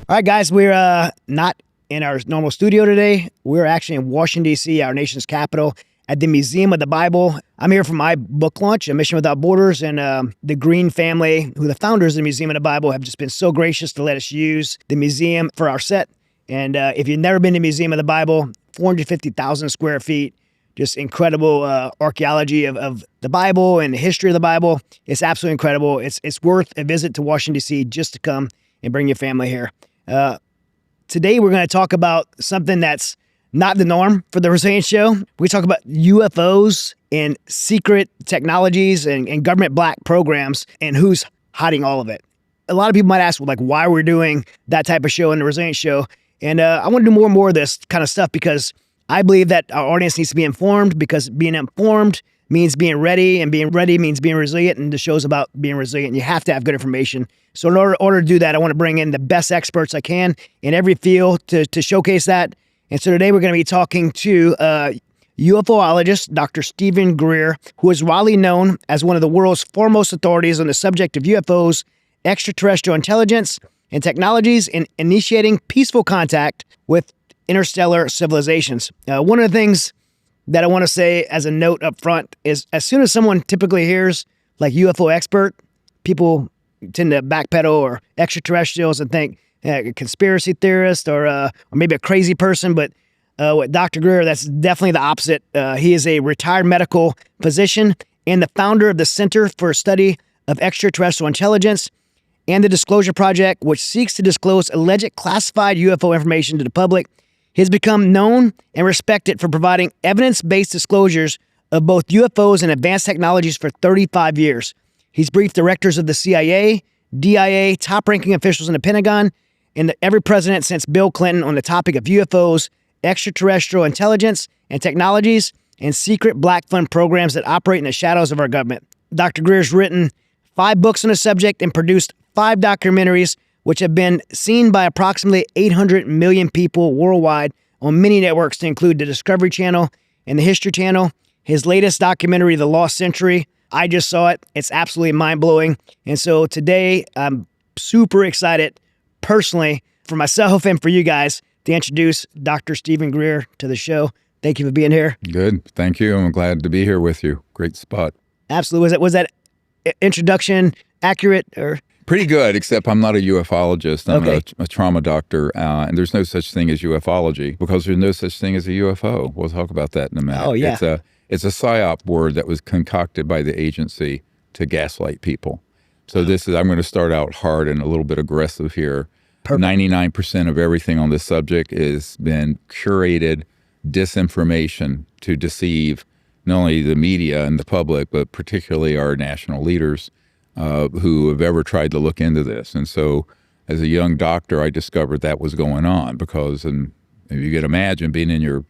All right, guys, we're not in our normal studio today. We're actually in Washington, D.C., our nation's capital, at the Museum of the Bible. I'm here for my book launch, A Mission Without Borders, and the Green family, who the founders of the Museum of the Bible, have just been so gracious to let us use the museum for our set. And if you've never been to the Museum of the Bible, 450,000 square feet, just incredible archaeology of the Bible and the history of the Bible. It's absolutely incredible. It's worth a visit to Washington, D.C. just to come and bring your family here. Today, we're going to talk about something that's not the norm for the Resilience Show. We talk about UFOs and secret technologies and government black programs and who's hiding all of it. A lot of people might ask, well, like, why we're doing that type of show in the Resilience Show. And I want to do more and more of this kind of stuff because I believe that our audience needs to be informed, because being informed means being ready, and being ready means being resilient, and the show's about being resilient. You have to have good information. So in order to do that, I want to bring in the best experts I can in every field to showcase that. And so today we're going to be talking to UFOologist Dr. Stephen Greer, who is widely known as one of the world's foremost authorities on the subject of UFOs, extraterrestrial intelligence, and technologies in initiating peaceful contact with interstellar civilizations. One of the things that I want to say as a note up front is, as soon as someone typically hears like UFO expert, people tend to backpedal or extraterrestrials and think a conspiracy theorist or maybe a crazy person. But with Dr. Greer, that's definitely the opposite. He is a retired medical physician and the founder of the Center for Study of Extraterrestrial Intelligence and the Disclosure Project, which seeks to disclose alleged classified UFO information to the public. He has become known and respected for providing evidence-based disclosures of both UFOs and advanced technologies for 35 years. He's briefed directors of the CIA, DIA, top-ranking officials in the Pentagon, and every president since Bill Clinton on the topic of UFOs, extraterrestrial intelligence and technologies, and secret black fund programs that operate in the shadows of our government. Dr. Greer's written 5 books on the subject and produced 5 documentaries, which have been seen by approximately 800 million people worldwide on many networks, to include the Discovery Channel and the History Channel. His latest documentary, The Lost Century, I just saw it. It's absolutely mind-blowing. And so today, I'm super excited, personally, for myself and for you guys, to introduce Dr. Stephen Greer to the show. Thank you for being here. Good. Thank you. I'm glad to be here with you. Great spot. Absolutely. Was that introduction accurate? Or pretty good, except I'm not a ufologist. I'm Okay. a trauma doctor, and there's no such thing as ufology because there's no such thing as a UFO. We'll talk about that in a minute. Oh, yeah. It's a psyop word that was concocted by the agency to gaslight people. So I'm going to start out hard and a little bit aggressive here. Perfect. 99% of everything on this subject has been curated disinformation to deceive not only the media and the public, but particularly our national leaders who have ever tried to look into this. And so as a young doctor, I discovered that was going on because, and if you can imagine being in your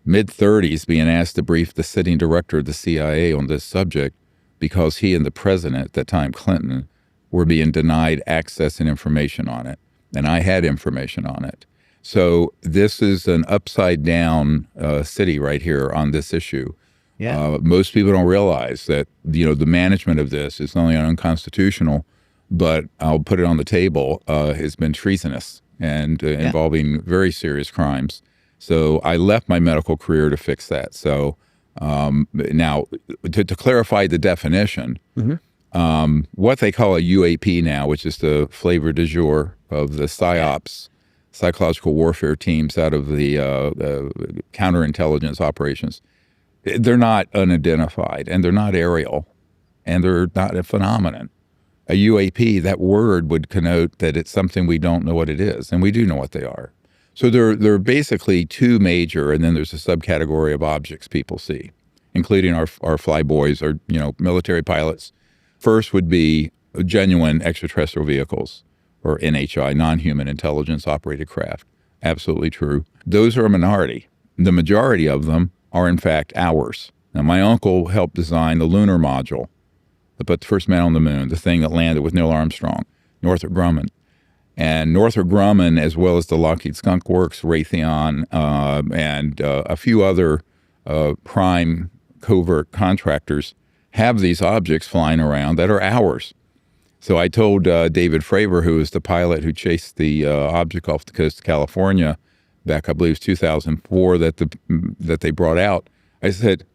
mid-30s, being asked to brief the sitting director of the CIA on this subject because he and the president at that time, Clinton, were being denied access and information on it. And I had information on it. So this is an upside-down city right here on this issue. Yeah. Most people don't realize that, the management of this is not only unconstitutional, but I'll put it on the table, has been treasonous and involving very serious crimes. So I left my medical career to fix that. So now, to clarify the definition, what they call a UAP now, which is the flavor du jour of the PSYOPs, psychological warfare teams out of the counterintelligence operations, they're not unidentified, and they're not aerial, and they're not a phenomenon. A UAP, that word would connote that it's something we don't know what it is, and we do know what they are. So there are basically 2 major, and then there's a subcategory of objects people see, including our flyboys, or military pilots. First would be genuine extraterrestrial vehicles, or NHI, non-human intelligence operated craft. Absolutely true. Those are a minority. The majority of them are in fact ours. Now, my uncle helped design the lunar module that put the first man on the moon, the thing that landed with Neil Armstrong, Northrop Grumman. And Northrop Grumman, as well as the Lockheed Skunk Works, Raytheon, and a few other prime covert contractors, have these objects flying around that are ours. So I told David Fravor, who was the pilot who chased the object off the coast of California back, I believe, it was 2004, that they brought out. I said,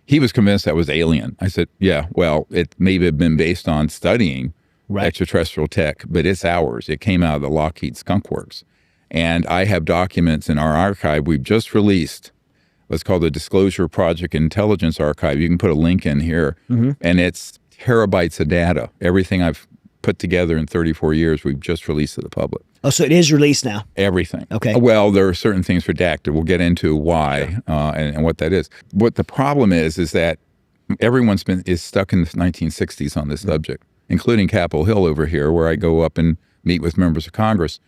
he was convinced that was alien. I said, yeah, well, it may have been based on studying extraterrestrial tech, but it's ours. It came out of the Lockheed Skunk Works. And I have documents in our archive. We've just released what's called the Disclosure Project Intelligence Archive. You can put a link in here, and it's terabytes of data. Everything I've put together in 34 years, we've just released to the public. Oh, so it is released now? Everything. Okay. Well, there are certain things redacted. We'll get into why and what that is. What the problem is that everyone's is stuck in the 1960s on this subject, including Capitol Hill over here, where I go up and meet with members of Congress.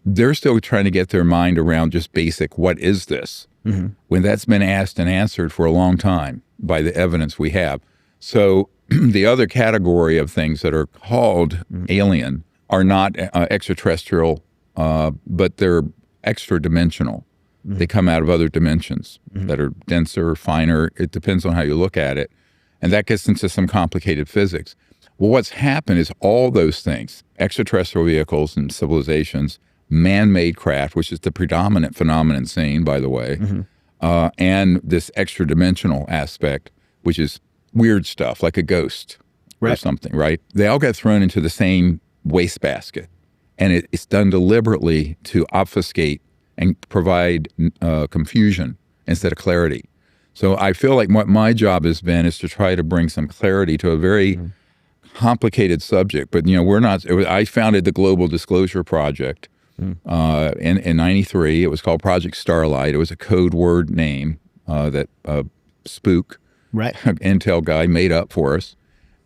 They're still trying to get their mind around just basic, what is this? When that's been asked and answered for a long time by the evidence we have. So the other category of things that are called alien are not extraterrestrial, but they're extra-dimensional. They come out of other dimensions that are denser, finer. It depends on how you look at it. And that gets into some complicated physics. Well, what's happened is all those things, extraterrestrial vehicles and civilizations, man-made craft, which is the predominant phenomenon seen, by the way, and this extra-dimensional aspect, which is weird stuff like a ghost or something, right? They all get thrown into the same wastebasket. And it's done deliberately to obfuscate and provide confusion instead of clarity. So I feel like what my job has been is to try to bring some clarity to a very complicated subject. But, we're not, I founded the Global Disclosure Project in 93. It was called Project Starlight. It was a code word name that Spook, Intel guy, made up for us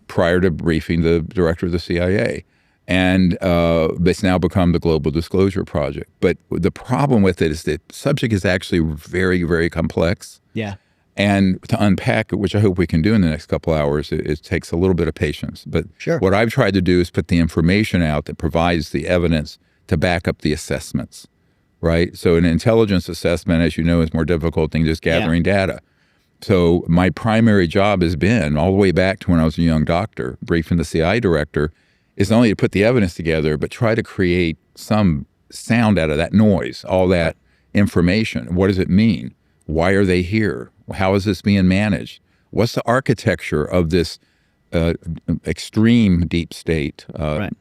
prior to briefing the director of the CIA. And it's now become the Global Disclosure Project. But the problem with it is that the subject is actually very, very complex. Yeah. And to unpack it, which I hope we can do in the next couple hours, it takes a little bit of patience. But what I've tried to do is put the information out that provides the evidence to back up the assessments, right? So an intelligence assessment, as you know, is more difficult than just gathering data. So my primary job has been, all the way back to when I was a young doctor, briefing the CIA director, is not only to put the evidence together, but try to create some sound out of that noise, all that information. What does it mean? Why are they here? How is this being managed? What's the architecture of this extreme deep state,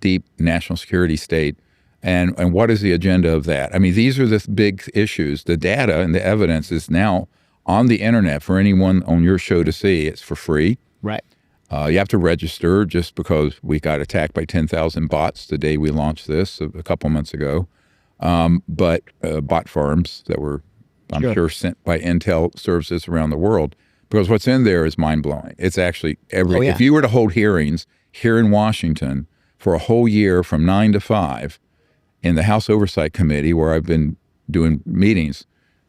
deep national security state? And what is the agenda of that? I mean, these are the big issues. The data and the evidence is now on the internet for anyone on your show to see. It's for free. Right. You have to register just because we got attacked by 10,000 bots the day we launched this a couple months ago. But bot farms that were, I'm sure, sent by Intel services around the world, because what's in there is mind-blowing. It's actually if you were to hold hearings here in Washington for a whole year from 9 to 5 in the House Oversight Committee, where I've been doing meetings,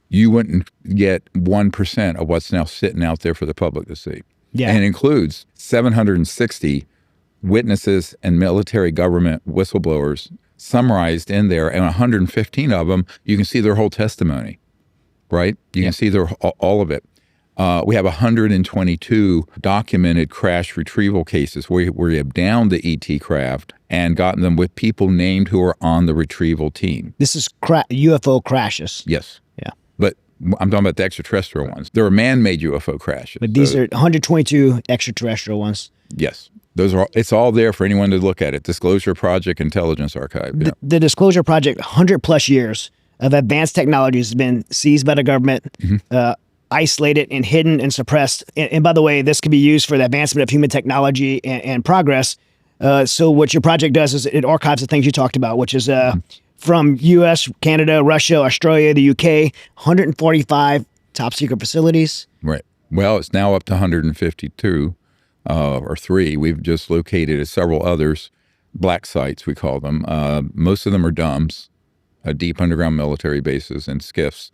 you wouldn't get 1% of what's now sitting out there for the public to see. Yeah. And it includes 760 witnesses and military government whistleblowers summarized in there, and 115 of them, you can see their whole testimony, right? You can see all of it. We have 122 documented crash retrieval cases where we have downed the ET craft and gotten them with people named who are on the retrieval team. This is UFO crashes. Yes. Yeah. But I'm talking about the extraterrestrial ones. There are man-made UFO crashes. But these are 122 extraterrestrial ones. Yes. Those are. It's all there for anyone to look at it. Disclosure Project Intelligence Archive. Yeah. The Disclosure Project, 100 plus years of advanced technology has been seized by the government, isolated and hidden and suppressed. And by the way, this can be used for the advancement of human technology and progress. So what your project does is it archives the things you talked about, which is from U.S., Canada, Russia, Australia, the U.K., 145 top secret facilities. Right. Well, it's now up to 152 or 3. We've just located several others, black sites, we call them. Most of them are DUMBs, deep underground military bases and SCIFs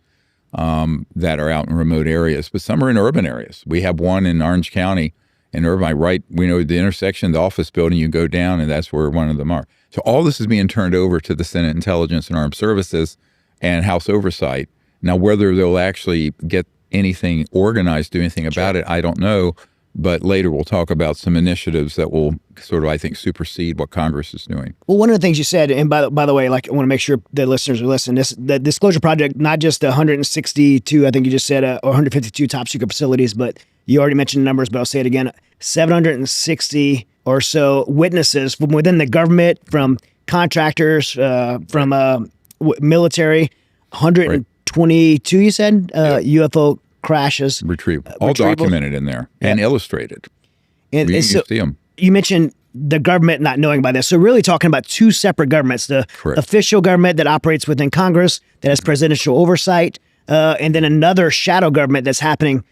that are out in remote areas, but some are in urban areas. We have one in Orange County in Irvine, right? We know the intersection, the office building, you go down, and that's where one of them are. So all this is being turned over to the Senate Intelligence and Armed Services and House Oversight. Now, whether they'll actually get anything organized, do anything about it, I don't know. But later we'll talk about some initiatives that will sort of, I think, supersede what Congress is doing. Well, one of the things you said, and by the way, like I want to make sure the listeners are listening, the Disclosure Project, not just the 162, I think you just said, or 152 top secret facilities, but you already mentioned numbers, but I'll say it again, 760 or so witnesses from within the government, from contractors, from military, 122, you said, UFO crashes. All documented in there and illustrated. And you so see them. You mentioned the government not knowing about this. So really talking about two separate governments, the official government that operates within Congress, that has presidential oversight, and then another shadow government that's happening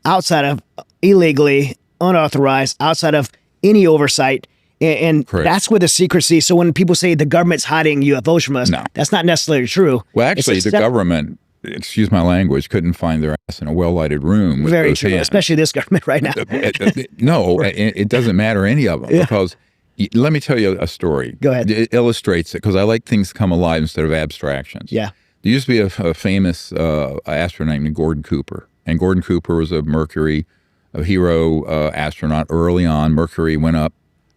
outside of, illegally, unauthorized, outside of any oversight. And that's where the secrecy. So when people say the government's hiding UFOs from us, that's not necessarily true. Well, actually, the government, excuse my language, couldn't find their ass in a well-lighted room. With Very true, especially this government right now. No, it doesn't matter any of them because let me tell you a story. Go ahead. It illustrates it because I like things to come alive instead of abstractions. Yeah. There used to be a famous astronaut named Gordon Cooper. And Gordon Cooper was a Mercury, a hero astronaut early on. Mercury went up.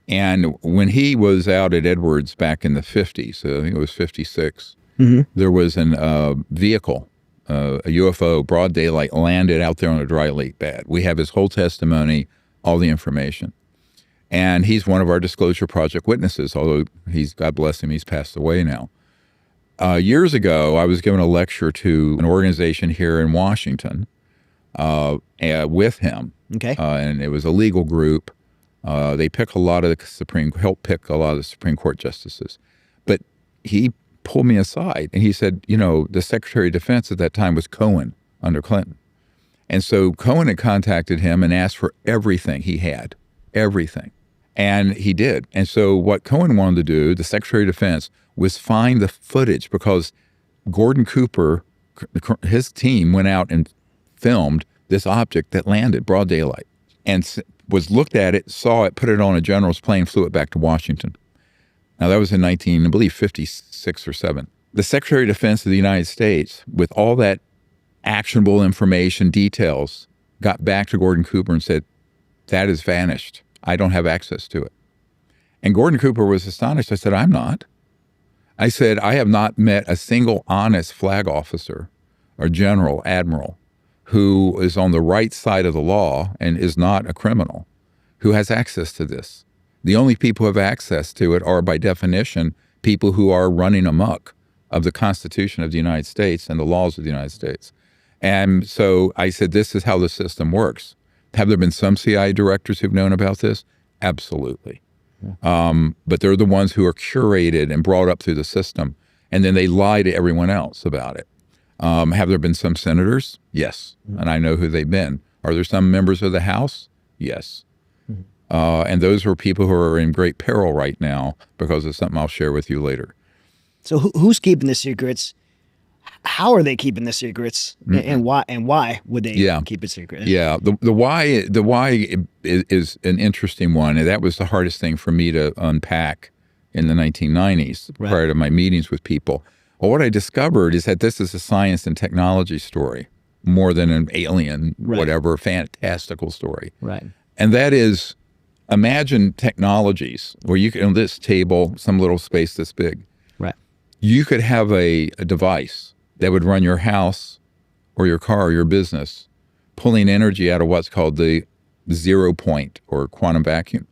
And when he was out at Edwards back in the 50s, I think it was 56, there was a vehicle, a UFO, broad daylight, landed out there on a dry lake bed. We have his whole testimony, all the information. And he's one of our Disclosure Project witnesses, although God bless him, he's passed away now. Years ago, I was given a lecture to an organization here in Washington with him. Okay. And it was a legal group. They pick a lot of the help pick a lot of the Supreme Court justices. But he pulled me aside and he said, the Secretary of Defense at that time was Cohen under Clinton. And so Cohen had contacted him and asked for everything he had, everything. And he did. And so what Cohen wanted to do, the Secretary of Defense, was find the footage because Gordon Cooper, his team went out and filmed this object that landed broad daylight and was looked at it, saw it, put it on a general's plane, flew it back to Washington. Now, that was in 1956 or 7. The Secretary of Defense of the United States, with all that actionable information, details, got back to Gordon Cooper and said, that has vanished. I don't have access to it. And Gordon Cooper was astonished. I said, I'm not. I said, I have not met a single honest flag officer or general, admiral, who is on the right side of the law and is not a criminal, who has access to this. The only people who have access to it are, by definition, people who are running amok of the Constitution of the United States and the laws of the United States. And so I said, this is how the system works. Have there been some CIA directors who've known about this? Absolutely. But they're the ones who are curated and brought up through the system, and then they lie to everyone else about it. Have there been some senators? Yes. And I know who they've been. Are there some members of the House? Yes. And those are people who are in great peril right now because of something I'll share with you later. So who's keeping the secrets? How are they keeping the secrets? And why would they keep it secret? Yeah. The why is an interesting one. And that was the hardest thing for me to unpack in the 1990s prior to my meetings with people. Well, what I discovered is that this is a science and technology story more than an alien, whatever, fantastical story. Right. And that is, imagine technologies where you can, on this table, some little space this big, you could have a device that would run your house or your car or your business, pulling energy out of what's called the 0 point or quantum vacuum.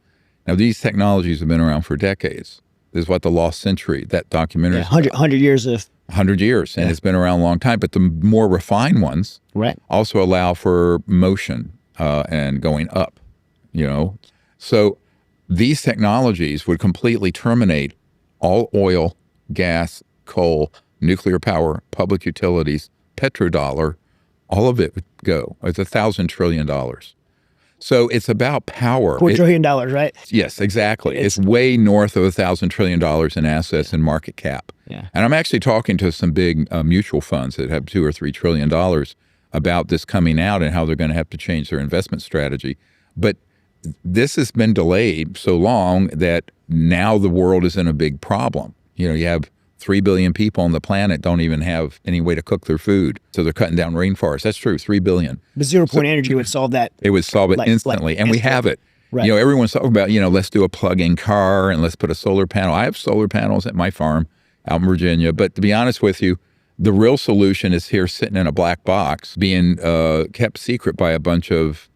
Now, these technologies have been around for decades. This is what The Lost Century, that documentary is 100 years of... 100 years, and it's been around a long time. But the more refined ones also allow for motion and going up, So these technologies would completely terminate all oil, gas, coal, nuclear power, public utilities, petrodollar, all of it would go. It's $1,000 trillion. So it's about power. $4 trillion, right? Yes, exactly. It's way north of $1,000 trillion in assets and market cap. Yeah. And I'm actually talking to some big mutual funds that have $2 or $3 trillion about this coming out and how they're going to have to change their investment strategy. But this has been delayed so long that now the world is in a big problem. You have 3 billion people on the planet don't even have any way to cook their food. So they're cutting down rainforests. That's true, 3 billion. The 0-point energy would solve that. It would solve it instantly. And we have it. Right. Everyone's talking about, let's do a plug-in car and let's put a solar panel. I have solar panels at my farm out in Virginia. But to be honest with you, the real solution is here sitting in a black box, being kept secret by a bunch of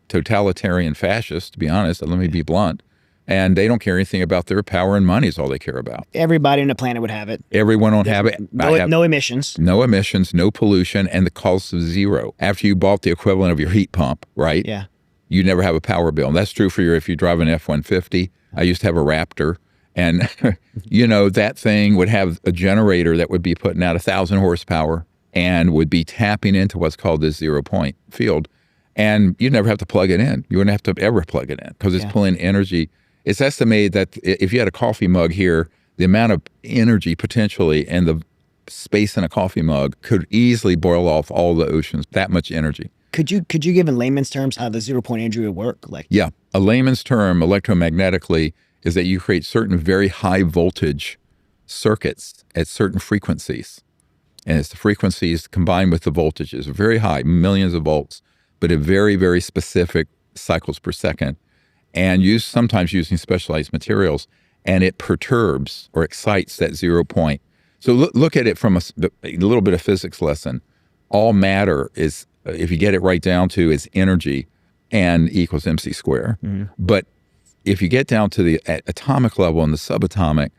totalitarian fascists, to be honest. Let me be blunt. And they don't care anything about their power and money is all they care about. Everybody on the planet would have it. Everyone would have it. No emissions. No emissions, no pollution, and the cost of zero. After you bought the equivalent of your heat pump, right? Yeah. You never have a power bill. And that's true for if you drive an F-150. I used to have a Raptor. And, that thing would have a generator that would be putting out 1,000 horsepower and would be tapping into what's called this 0-point field. And you'd never have to plug it in. You wouldn't have to ever plug it in because it's pulling energy. It's estimated that if you had a coffee mug here, the amount of energy potentially and the space in a coffee mug could easily boil off all the oceans, that much energy. Could you give in layman's terms how the 0-point energy would work? Yeah. A layman's term electromagnetically is that you create certain very high voltage circuits at certain frequencies. And it's the frequencies combined with the voltages, very high, millions of volts, but at very, very specific cycles per second. And sometimes using specialized materials, and it perturbs or excites that 0 point. So look at it from a little bit of physics lesson. All matter is, if you get it right down to, is energy and equals mc squared. Mm-hmm. But if you get down to the atomic level and the subatomic,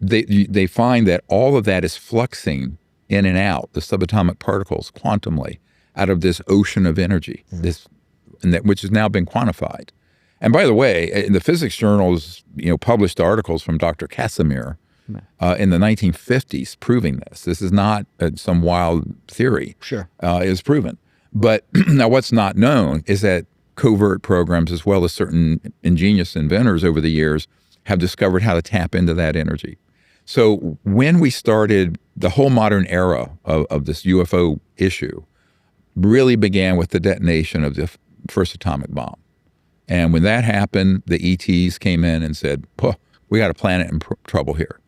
they find that all of that is fluxing in and out, the subatomic particles, quantumly, out of this ocean of energy, which has now been quantified. And by the way, in the physics journals, published articles from Dr. Casimir in the 1950s proving this. This is not some wild theory. Sure. It's proven. But now what's not known is that covert programs, as well as certain ingenious inventors over the years, have discovered how to tap into that energy. So when we started, the whole modern era of this UFO issue really began with the detonation of the first atomic bomb. And when that happened, the ETs came in and said, we got a planet in trouble here.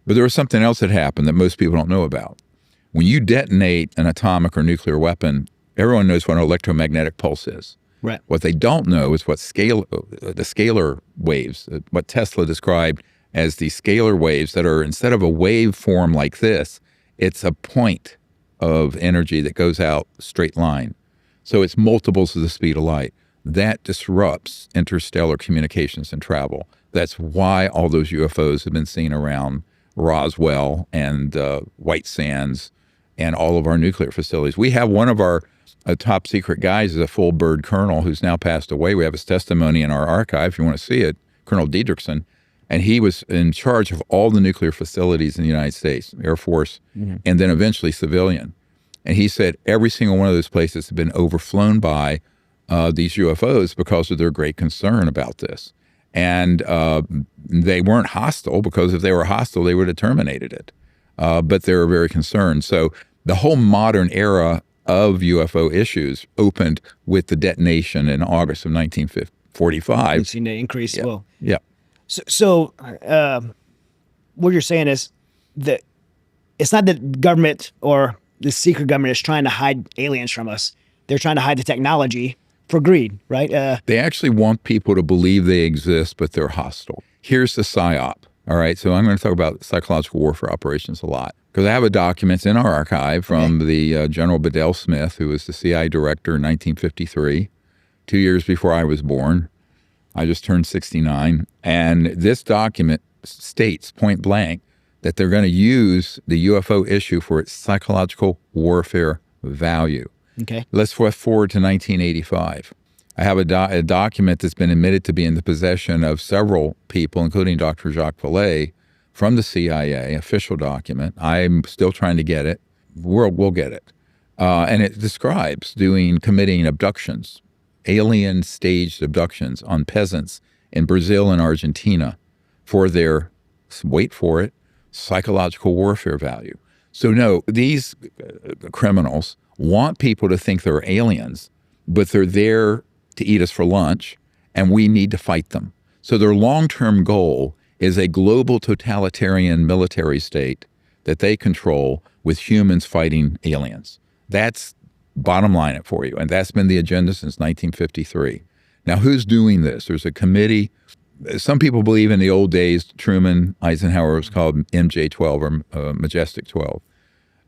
But there was something else that happened that most people don't know about. When you detonate an atomic or nuclear weapon, everyone knows what an electromagnetic pulse is. Right. What they don't know is what the scalar waves, what Tesla described as the scalar waves that are, instead of a wave form like this, it's a point of energy that goes out straight line. So it's multiples of the speed of light. That disrupts interstellar communications and travel. That's why all those UFOs have been seen around Roswell and White Sands and all of our nuclear facilities. We have one of our top secret guys is a full bird colonel who's now passed away. We have his testimony in our archive if you want to see it, Colonel Diedrichson. And he was in charge of all the nuclear facilities in the United States, Air Force, and then eventually civilian. And he said every single one of those places have been overflown by these UFOs because of their great concern about this. And they weren't hostile, because if they were hostile, they would have terminated it. But they were very concerned. So the whole modern era of UFO issues opened with the detonation in August of 1945. We've seen the increase. Yeah. Well, yeah. So what you're saying is that it's not that government or the secret government is trying to hide aliens from us. They're trying to hide the technology for greed, right? They actually want people to believe they exist, but they're hostile. Here's the PSYOP. All right, so I'm going to talk about psychological warfare operations a lot, because I have a document in our archive from the General Bedell Smith, who was the CIA director in 1953, 2 years before I was born. I just turned 69. And this document states point blank that they're going to use the UFO issue for its psychological warfare value. Okay. Let's fast forward to 1985. I have a document that's been admitted to be in the possession of several people, including Dr. Jacques Vallée, from the CIA, official document. I'm still trying to get it. We'll get it. And it describes committing abductions, alien staged abductions on peasants in Brazil and Argentina for their, wait for it, psychological warfare value. So no, these criminals want people to think they're aliens, but they're there to eat us for lunch, and we need to fight them. So their long-term goal is a global totalitarian military state that they control with humans fighting aliens. That's bottom line it for you. And that's been the agenda since 1953. Now, who's doing this? There's a committee. Some people believe in the old days, Truman, Eisenhower was called MJ-12 or Majestic 12.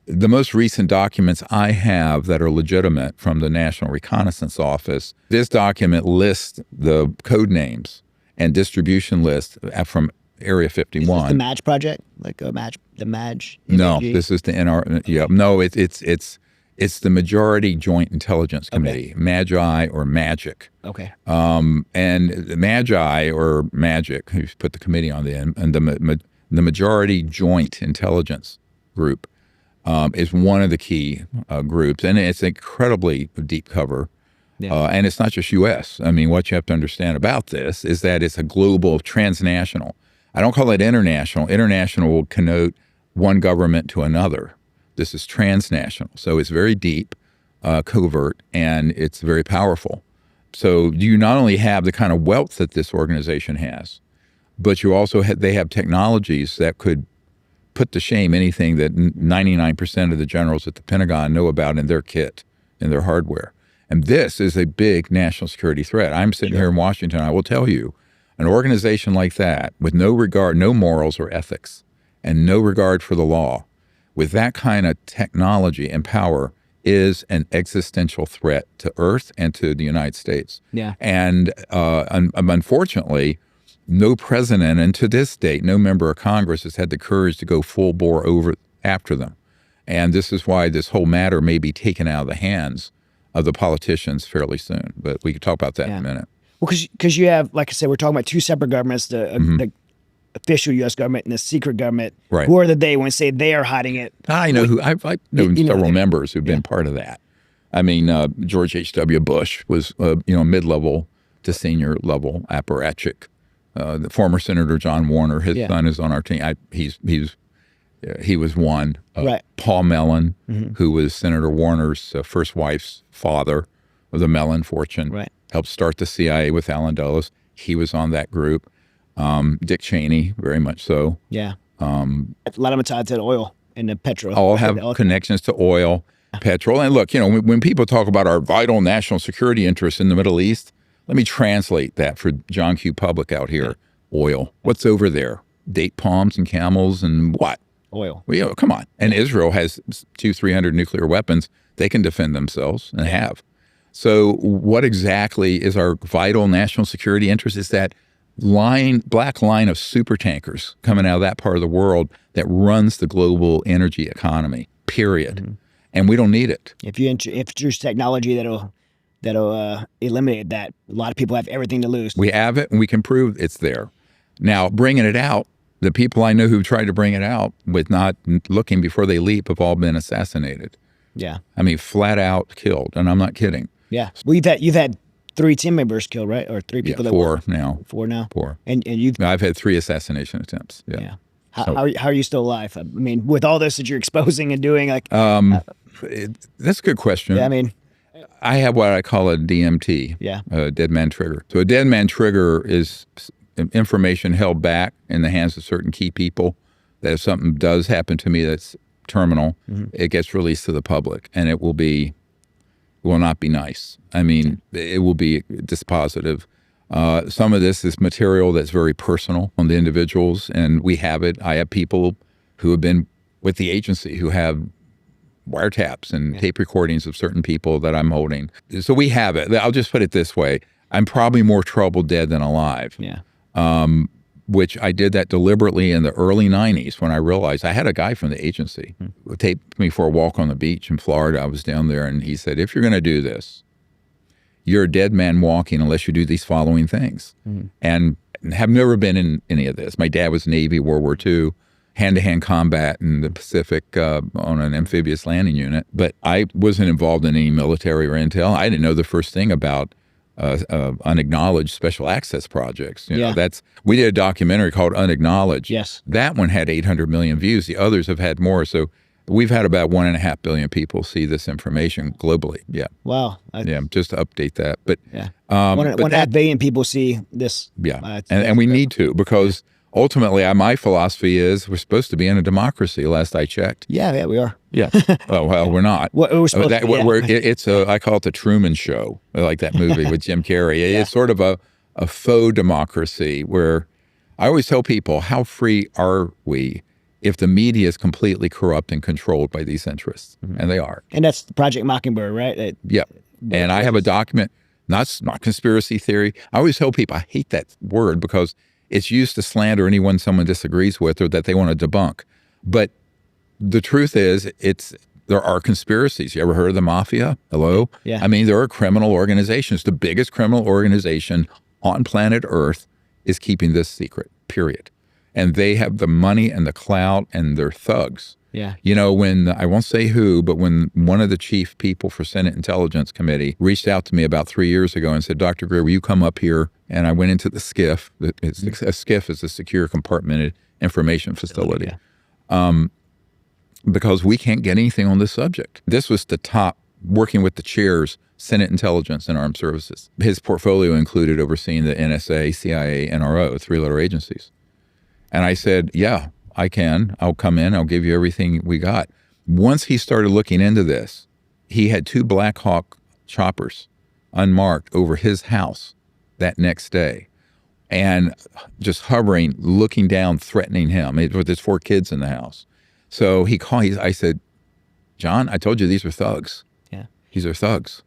The most recent documents I have that are legitimate from the National Reconnaissance Office, this document lists the code names and distribution list from Area 51. Is this the MAJ project? Like a MAJ, the MAJ? No, this is the NR. Yeah, no, it's the Majority Joint Intelligence Committee, MAGI or MAGIC. Okay. And the MAGI or MAGIC, who's put the committee on the end, and the Majority Joint Intelligence Group is one of the key groups, and it's incredibly deep cover. Yeah. And it's not just U.S. I mean, what you have to understand about this is that it's a global, transnational. I don't call it international. International will connote one government to another. This is transnational. So it's very deep, covert, and it's very powerful. So you not only have the kind of wealth that this organization has, but you also they have technologies that could put to shame anything that 99% of the generals at the Pentagon know about in their kit, in their hardware. And this is a big national security threat. I'm sitting here in Washington. I will tell you, an organization like that with no regard, no morals or ethics, and no regard for the law, with that kind of technology and power is an existential threat to Earth and to the United States. Yeah. And unfortunately, no president, and to this date, no member of Congress has had the courage to go full bore over after them. And this is why this whole matter may be taken out of the hands of the politicians fairly soon. But we can talk about that in a minute. Well, because you have, like I said, we're talking about two separate governments, the official U.S. government and the secret government. Right. Who are they when say they are hiding it? I know who. I've known several members who've been part of that. I mean, George H.W. Bush was, mid-level to senior level apparatchik. The former Senator John Warner, his son is on our team. He was one. Right. Paul Mellon, who was Senator Warner's first wife's father of the Mellon fortune, helped start the CIA with Allen Dulles. He was on that group. Dick Cheney, very much so. Yeah. A lot of them tied to the oil and the petrol. All have connections to oil, petrol. And look, when people talk about our vital national security interests in the Middle East, let me translate that for John Q. Public out here. Oil. What's over there? Date palms and camels and what? Oil. Well, come on. And Israel has 200-300 nuclear weapons. They can defend themselves and have. So what exactly is our vital national security interest? Is that black line of super tankers coming out of that part of the world that runs the global energy economy, period. And we don't need it. If you introduce technology that'll eliminate that, a lot of people have everything to lose. We have it, and we can prove it's there. Now, bringing it out, the people I know who tried to bring it out with not looking before they leap have all been assassinated. Yeah. I mean, flat out killed, and I'm not kidding. Yeah. Well, you've had 3 team members killed, right? Or 3 people that four now. 4 now. 4. And I've had 3 assassination attempts. Yeah. How are you still alive? I mean, with all this that you're exposing and doing, like. That's a good question. Yeah. I mean. I have what I call a DMT. Yeah. A dead man trigger. So a dead man trigger is information held back in the hands of certain key people that if something does happen to me that's terminal, it gets released to the public, and it will not be nice. I mean, it will be dispositive. Some of this is material that's very personal on the individuals, and we have it. I have people who have been with the agency who have wiretaps and tape recordings of certain people that I'm holding. So we have it. I'll just put it this way. I'm probably more trouble dead than alive. Yeah. Which I did that deliberately in the early 90s when I realized I had a guy from the agency who taped me for a walk on the beach in Florida. I was down there, and he said, if you're going to do this, you're a dead man walking unless you do these following things. And have never been in any of this. My dad was Navy, World War II, hand-to-hand combat in the Pacific on an amphibious landing unit. But I wasn't involved in any military or intel. I didn't know the first thing about unacknowledged special access projects. You know, we did a documentary called Unacknowledged. Yes. That one had 800 million views. The others have had more. So we've had about 1.5 billion people see this information globally. Yeah. Wow. Just to update that. But 1.5 billion people see this. Yeah. And we need to, because ultimately, my philosophy is we're supposed to be in a democracy. Last I checked. Yeah, we are. Yeah. Oh well, we're not. Well, we're supposed to. Yeah. It's I call it the Truman Show, like that movie with Jim Carrey. Yeah. It's sort of a faux democracy where I always tell people, how free are we if the media is completely corrupt and controlled by these interests? And they are. And that's Project Mockingbird, right? Yeah. And I have a document, not conspiracy theory. I always tell people I hate that word because it's used to slander anyone someone disagrees with or that they want to debunk. But the truth is, there are conspiracies. You ever heard of the mafia? Hello? Yeah. I mean, there are criminal organizations. The biggest criminal organization on planet Earth is keeping this secret, period. And they have the money and the clout, and they're thugs. Yeah. You know, when, I won't say who, but when one of the chief people for Senate Intelligence Committee reached out to me about 3 years ago and said, Dr. Greer, will you come up here? And I went into the SCIF. A SCIF is a secure compartmented information facility. Yeah. Because we can't get anything on this subject. This was the top, working with the chairs, Senate Intelligence and Armed Services. His portfolio included overseeing the NSA, CIA, NRO, 3-letter agencies. And I said, yeah, I can. I'll come in. I'll give you everything we got. Once he started looking into this, he had 2 Black Hawk choppers unmarked over his house that next day and just hovering, looking down, threatening him with his 4 kids in the house. So he called. I said, John, I told you these are thugs. Yeah. These are thugs.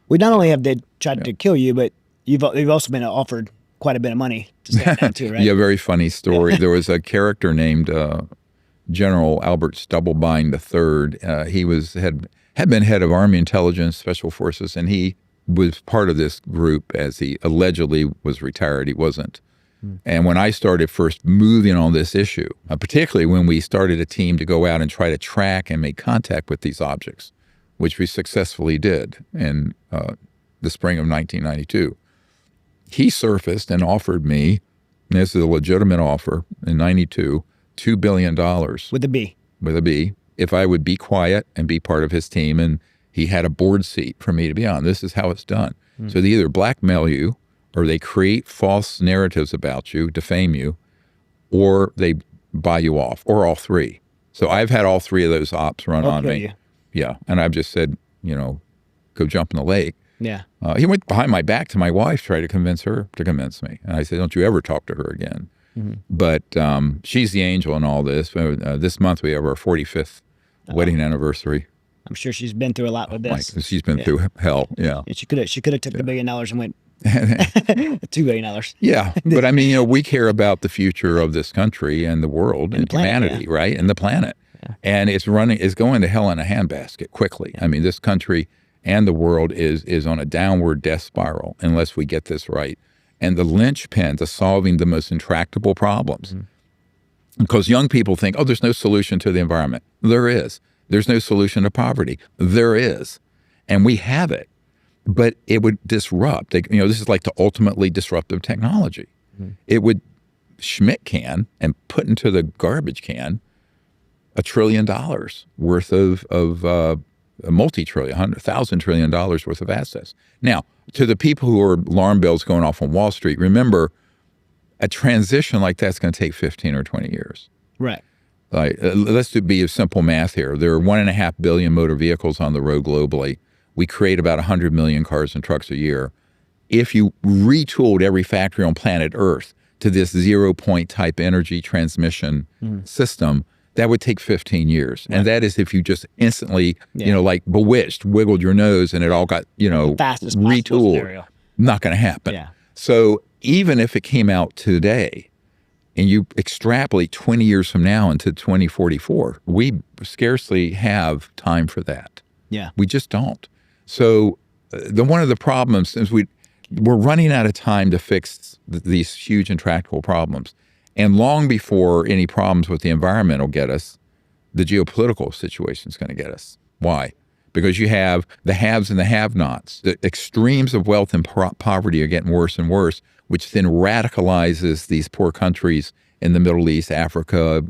Well, not only have they tried to kill you, but you've also been offered quite a bit of money to stand down too, right? Yeah, very funny story. There was a character named General Albert Stubblebine III. He had been head of Army Intelligence Special Forces, and he was part of this group as he allegedly was retired. He wasn't. And when I started first moving on this issue, particularly when we started a team to go out and try to track and make contact with these objects, which we successfully did in the spring of 1992, he surfaced and offered me, and this is a legitimate offer, in 92, $2 billion. With a B. With a B, if I would be quiet and be part of his team. And he had a board seat for me to be on. This is how it's done. So they either blackmail you, or they create false narratives about you, defame you, or they buy you off, or all 3. So I've had all 3 of those ops run on me. Yeah. And I've just said, go jump in the lake. Yeah. He went behind my back to my wife, tried to convince her to convince me. And I said, don't you ever talk to her again. But she's the angel in all this. This month we have our 45th wedding anniversary. I'm sure she's been through a lot with this. She's been through hell, yeah. She could have took the $1 billion and went $2 billion. Yeah, but I mean, we care about the future of this country and the world and humanity, right? And the planet. Yeah. And it's going to hell in a handbasket quickly. Yeah. I mean, this country and the world is on a downward death spiral unless we get this right. And the linchpin to solving the most intractable problems. Because young people think, there's no solution to the environment. There is. There's no solution to poverty. There is. And we have it. But it would disrupt. This is like the ultimately disruptive technology. It would Schmidt can and put into the garbage can $1 trillion worth of a multi-trillion, $100,000 trillion worth of assets. Now, to the people who are alarm bells going off on Wall Street, remember, a transition like that's going to take 15 or 20 years. Right. Let's be a simple math here. There are 1.5 billion motor vehicles on the road globally. We create about 100 million cars and trucks a year. If you retooled every factory on planet Earth to this 0-point type energy transmission system, that would take 15 years. Right. And that is if you just instantly, like Bewitched, wiggled your nose and it all got, retooled. Not going to happen. Yeah. So even if it came out today and you extrapolate 20 years from now into 2044, we scarcely have time for that. Yeah. We just don't. So one of the problems is we're running out of time to fix these huge intractable problems. And long before any problems with the environment will get us, the geopolitical situation is going to get us. Why? Because you have the haves and the have-nots. The extremes of wealth and poverty are getting worse and worse, which then radicalizes these poor countries in the Middle East, Africa,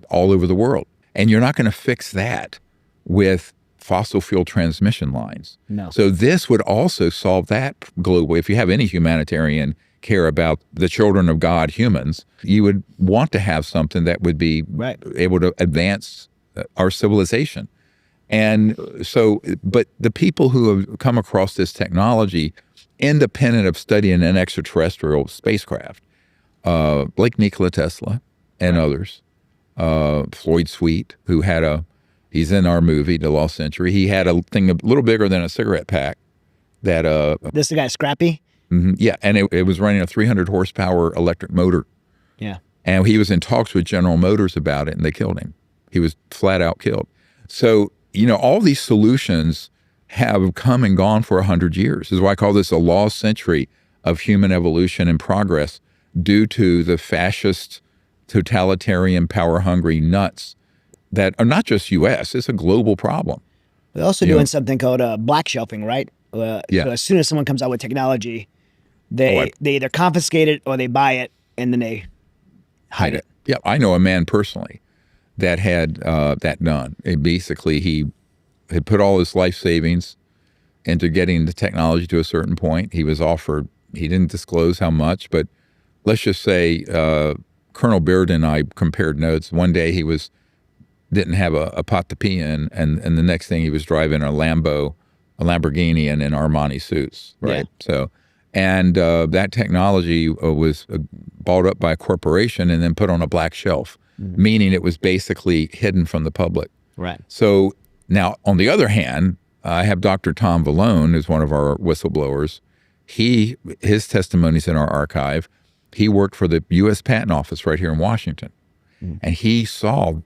all over the world. And you're not going to fix that with fossil fuel transmission lines. No. So this would also solve that globally. If you have any humanitarian care about the children of God, humans, you would want to have something that would be able to advance our civilization. And so, but the people who have come across this technology, independent of studying an extraterrestrial spacecraft, like Nikola Tesla and others, Floyd Sweet, who had he's in our movie, The Lost Century. He had a thing a little bigger than a cigarette pack that, This the guy Scrappy? yeah, and it was running a 300 horsepower electric motor. Yeah. And he was in talks with General Motors about it, and they killed him. He was flat out killed. So, all these solutions have come and gone for 100 years. This is why I call this a lost century of human evolution and progress due to the fascist, totalitarian, power-hungry nuts that are not just U.S., it's a global problem. They're also doing something called black shelving, right? Yeah. So as soon as someone comes out with technology, they either confiscate it or they buy it and then they hide it. Yeah, I know a man personally that had that done. Basically, he had put all his life savings into getting the technology to a certain point. He was offered, he didn't disclose how much, but let's just say Colonel Beard and I compared notes. One day he didn't have a pot to pee in, and the next thing he was driving a Lamborghini and in Armani suits, right? Yeah. So, and that technology was bought up by a corporation and then put on a black shelf, meaning it was basically hidden from the public. Right. So now, on the other hand, I have Dr. Tom Vallone, who's one of our whistleblowers. His testimony's in our archive. He worked for the U.S. Patent Office right here in Washington, and he saw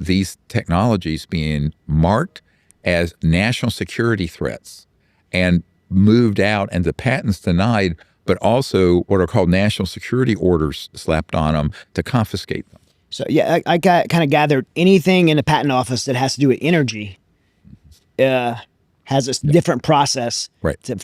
these technologies being marked as national security threats and moved out, and the patents denied, but also what are called national security orders slapped on them to confiscate them. So yeah, I kind of gathered anything in the patent office that has to do with energy has a different process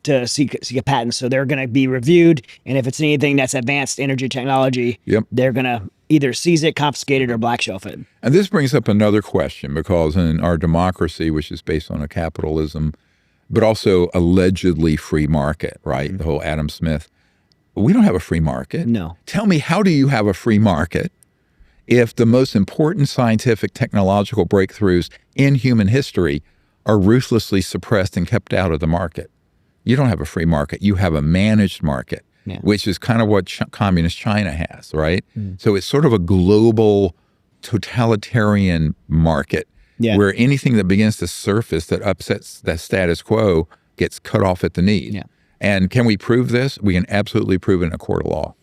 to seek a patent. So they're going to be reviewed, and if it's anything that's advanced energy technology, they're going to either seize it, confiscate it, or black shelf it. And this brings up another question, because in our democracy, which is based on a capitalism, but also allegedly free market, right? The whole Adam Smith, we don't have a free market. No. Tell me, how do you have a free market if the most important scientific technological breakthroughs in human history are ruthlessly suppressed and kept out of the market? You don't have a free market. You have a managed market, which is kind of what communist China has, right? So it's sort of a global totalitarian market where anything that begins to surface that upsets the status quo gets cut off at the knees. And can we prove this? We can absolutely prove it in a court of law.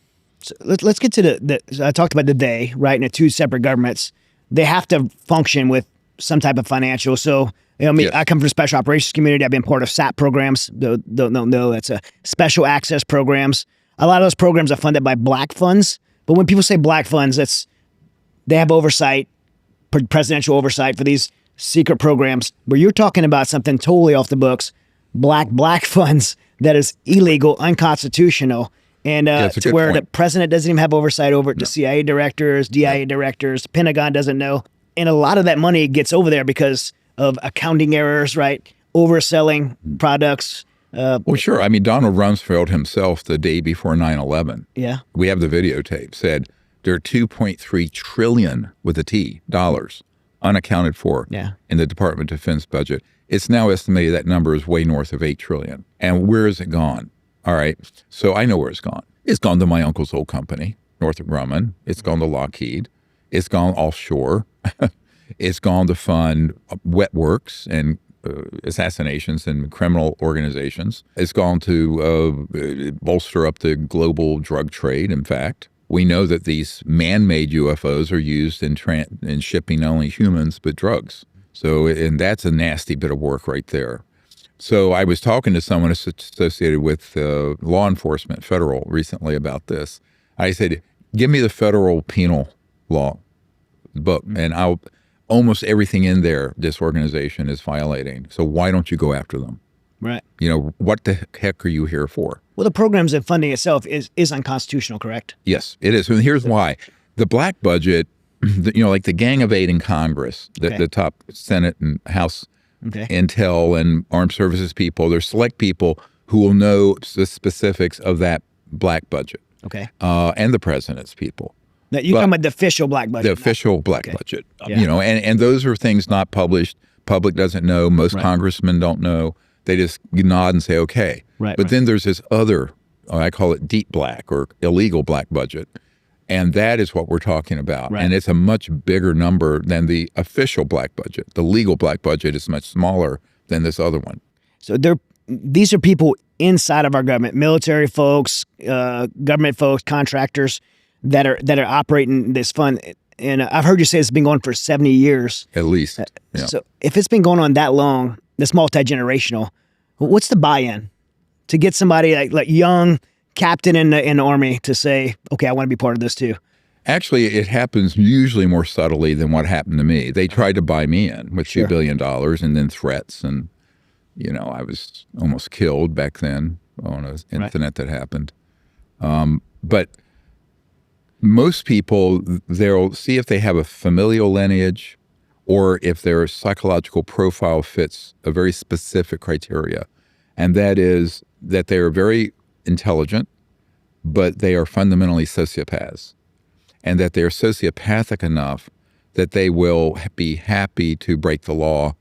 So let's get to so I talked about the they, right? And the two separate governments, they have to function with some type of financial. So, I come from the special operations community. I've been part of SAP programs. Don't know that's a special access programs. A lot of those programs are funded by black funds. But when people say black funds, they have oversight, presidential oversight for these secret programs. But you're talking about something totally off the books, black funds that is illegal, unconstitutional. And to where the president doesn't even have oversight over it, the CIA directors, DIA directors, the Pentagon doesn't know. And a lot of that money gets over there because of accounting errors, right? Overselling products. Well, sure. I mean, Donald Rumsfeld himself, the day before 9/11, we have the videotape, said there are 2.3 trillion with a T dollars unaccounted for in the Department of Defense budget. It's now estimated that number is way north of 8 trillion. And where has it gone? All right. So I know where it's gone. It's gone to my uncle's old company, Northrop Grumman. It's gone to Lockheed. It's gone offshore. It's gone to fund wet works and assassinations and criminal organizations. It's gone to bolster up the global drug trade. In fact, we know that these man-made UFOs are used in shipping not only humans, but drugs. So, and that's a nasty bit of work right there. So I was talking to someone associated with law enforcement, federal, recently about this. I said, give me the federal penal law book, and almost everything in there, this organization is violating. So why don't you go after them? Right. What the heck are you here for? Well, the programs and funding itself is unconstitutional, correct? Yes, it is. And here's why. The black budget, like the Gang of Eight in Congress, the top Senate and House intel and armed services people, there's select people who will know the specifics of that black budget. Okay. And the president's people. Now, you're talking about the official black budget. The official black budget. Yeah. You know, and those are things not published. Public doesn't know. Most congressmen don't know. They just nod and say, okay. Right. But then there's this other, I call it deep black or illegal black budget. And that is what we're talking about. Right. And it's a much bigger number than the official black budget. The legal black budget is much smaller than this other one. So these are people inside of our government, military folks, government folks, contractors that are operating this fund. And I've heard you say it's been going for 70 years. At least. Yeah. So if it's been going on that long, it's multi-generational, what's the buy-in to get somebody like young captain in the Army to say, okay, I want to be part of this too? Actually, it happens usually more subtly than what happened to me. They tried to buy me in with $2 billion and then threats. And, you know, I was almost killed back then on an incident that happened. But most people, they'll see if they have a familial lineage or if their psychological profile fits a very specific criteria. And that is that they are very intelligent, but they are fundamentally sociopaths. And that they're sociopathic enough that they will be happy to break the law.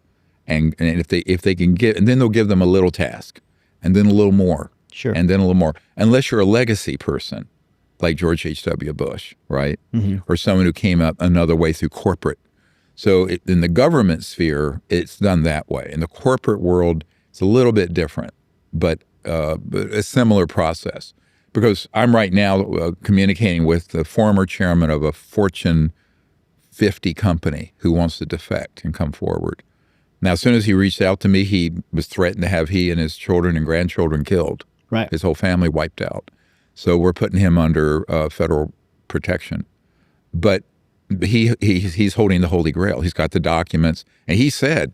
And if they can get, and then they'll give them a little task and then a little more. Sure. And then a little more. Unless you're a legacy person like George H.W. Bush, right? Mm-hmm. Or someone who came up another way through corporate. So in the government sphere, it's done that way. In the corporate world, it's a little bit different, but a similar process. Because I'm right now communicating with the former chairman of a Fortune 50 company who wants to defect and come forward. Now, as soon as he reached out to me, he was threatened to have he and his children and grandchildren killed. Right. His whole family wiped out. So we're putting him under federal protection. But he's holding the Holy Grail. He's got the documents. And he said,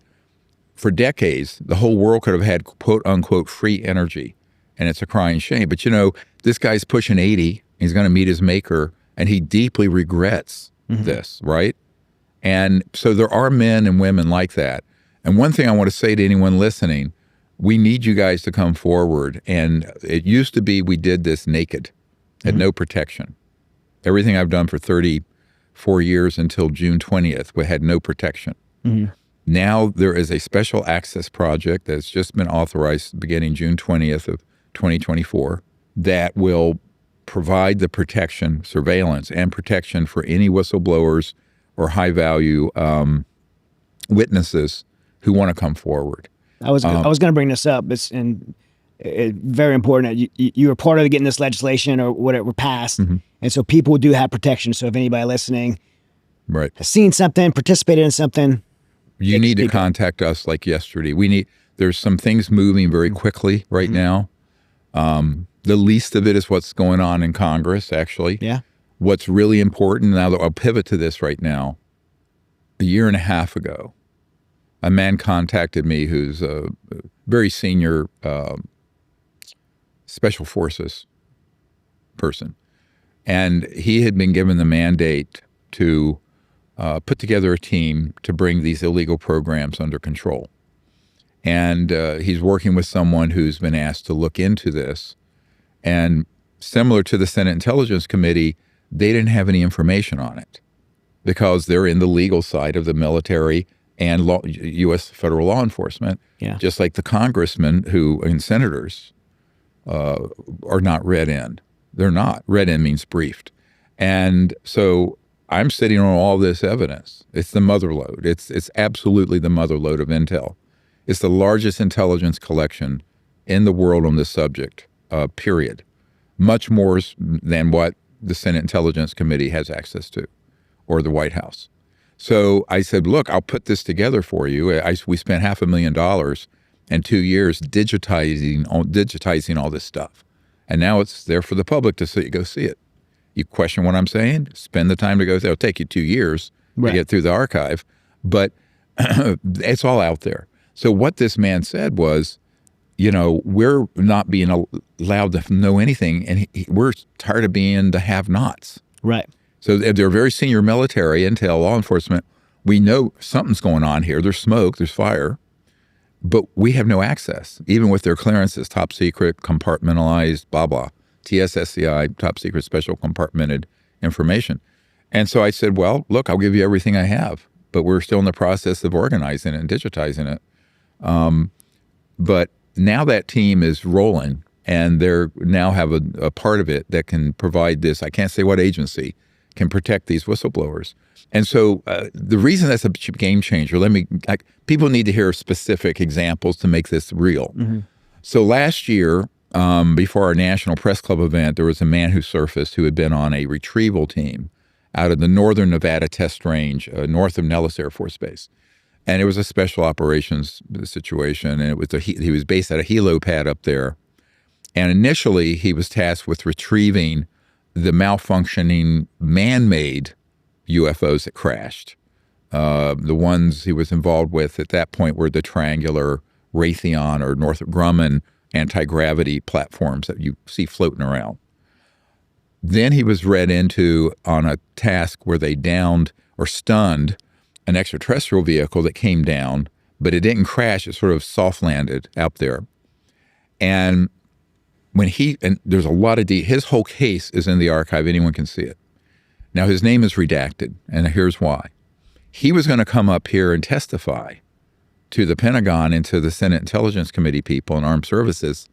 for decades, the whole world could have had, quote unquote, free energy. And it's a crying shame. But, you know, this guy's pushing 80. He's going to meet his maker. And he deeply regrets this, right? And so there are men and women like that. And one thing I want to say to anyone listening, we need you guys to come forward. And it used to be we did this naked, had no protection. Everything I've done for 34 years until June 20th, we had no protection. Now there is a special access project that's just been authorized beginning June 20th of 2024 that will provide the protection, surveillance, and protection for any whistleblowers or high-value witnesses who want to come forward. I was going to bring this up. It's very important that you were part of getting this legislation or whatever passed, and so people do have protection. So if anybody listening has seen something, participated in something, you need to contact us like yesterday. There's some things moving very quickly right now. The least of it is what's going on in Congress, actually. Yeah. What's really important, now I'll pivot to this right now. A year and a half ago, a man contacted me who's a very senior special forces person. And he had been given the mandate to put together a team to bring these illegal programs under control. And he's working with someone who's been asked to look into this. And similar to the Senate Intelligence Committee, they didn't have any information on it because they're in the legal side of the military and U.S. federal law enforcement, just like the congressmen and senators are not read in. They're not. Read in means briefed. And so I'm sitting on all this evidence. It's the mother lode. It's absolutely the mother lode of intel. It's the largest intelligence collection in the world on this subject, period. Much more than what the Senate Intelligence Committee has access to, or the White House. So I said, look, I'll put this together for you. We spent $500,000 in 2 years digitizing all this stuff. And now it's there for the public to see. Go see it. You question what I'm saying? Spend the time to go there. It'll take you 2 years to get through the archive. But it's all out there. So what this man said was, you know, we're not being allowed to know anything, and we're tired of being the have-nots. Right. So they're very senior military, intel, law enforcement. We know something's going on here. There's smoke, there's fire, but we have no access, even with their clearances, top secret, compartmentalized, blah, blah. TSSCI, top secret special compartmented information. And so I said, well, look, I'll give you everything I have, but we're still in the process of organizing it and digitizing it. But now that team is rolling, and they're now have a part of it that can provide this, I can't say what agency, can protect these whistleblowers. And so the reason that's a game changer, people need to hear specific examples to make this real. Mm-hmm. So last year, before our National Press Club event, there was a man who surfaced who had been on a retrieval team out of the Northern Nevada Test Range, north of Nellis Air Force Base. And it was a special operations situation, and it was he was based at a helo pad up there. And initially, he was tasked with retrieving the malfunctioning man-made UFOs that crashed. The ones he was involved with at that point were the triangular Raytheon or Northrop Grumman anti-gravity platforms that you see floating around. Then he was read into on a task where they downed or stunned an extraterrestrial vehicle that came down, but it didn't crash. It sort of soft landed out there. And there's a lot of his whole case is in the archive. Anyone can see it. Now, his name is redacted, and here's why. He was going to come up here and testify to the Pentagon and to the Senate Intelligence Committee people and Armed Services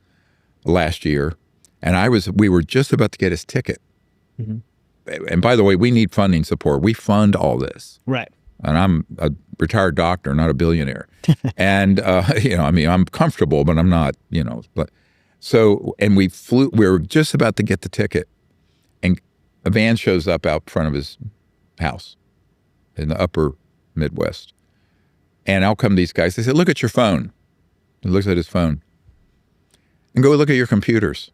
last year, and we were just about to get his ticket. Mm-hmm. And by the way, we need funding support. We fund all this. Right. And I'm a retired doctor, not a billionaire. And, I'm comfortable, but I'm not, and we were just about to get the ticket, and a van shows up out front of his house in the upper Midwest. And out come these guys. They said, look at your phone. He looks at his phone. And go look at your computers.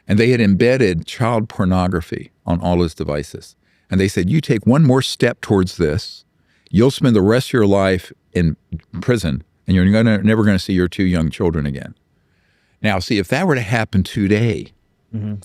And they had embedded child pornography on all his devices. And they said, you take one more step towards this, you'll spend the rest of your life in prison, and you're never going to see your two young children again. Now, see, if that were to happen today, mm-hmm.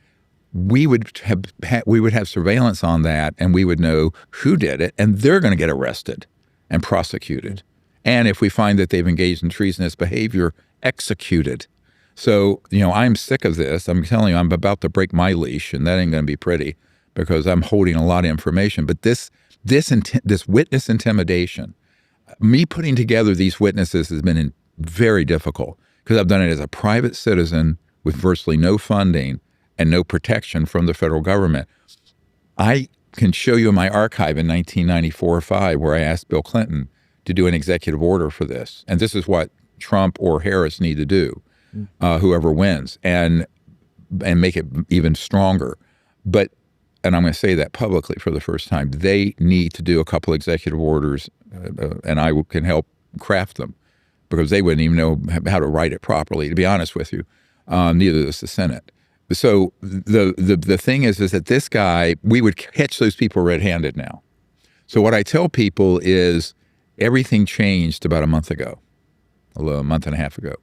we would have surveillance on that, and we would know who did it, and they're going to get arrested and prosecuted. And if we find that they've engaged in treasonous behavior, executed. So, I'm sick of this. I'm telling you, I'm about to break my leash, and that ain't going to be pretty because I'm holding a lot of information. But this witness intimidation, me putting together these witnesses has been very difficult because I've done it as a private citizen with virtually no funding and no protection from the federal government. I can show you in my archive in 1994 or 5 where I asked Bill Clinton to do an executive order for this. And this is what Trump or Harris need to do, whoever wins, and make it even stronger. And I'm going to say that publicly for the first time, they need to do a couple executive orders, and I can help craft them because they wouldn't even know how to write it properly, to be honest with you. Neither does the Senate. So the thing is that this guy, we would catch those people red-handed now. So what I tell people is everything changed about a month and a half ago.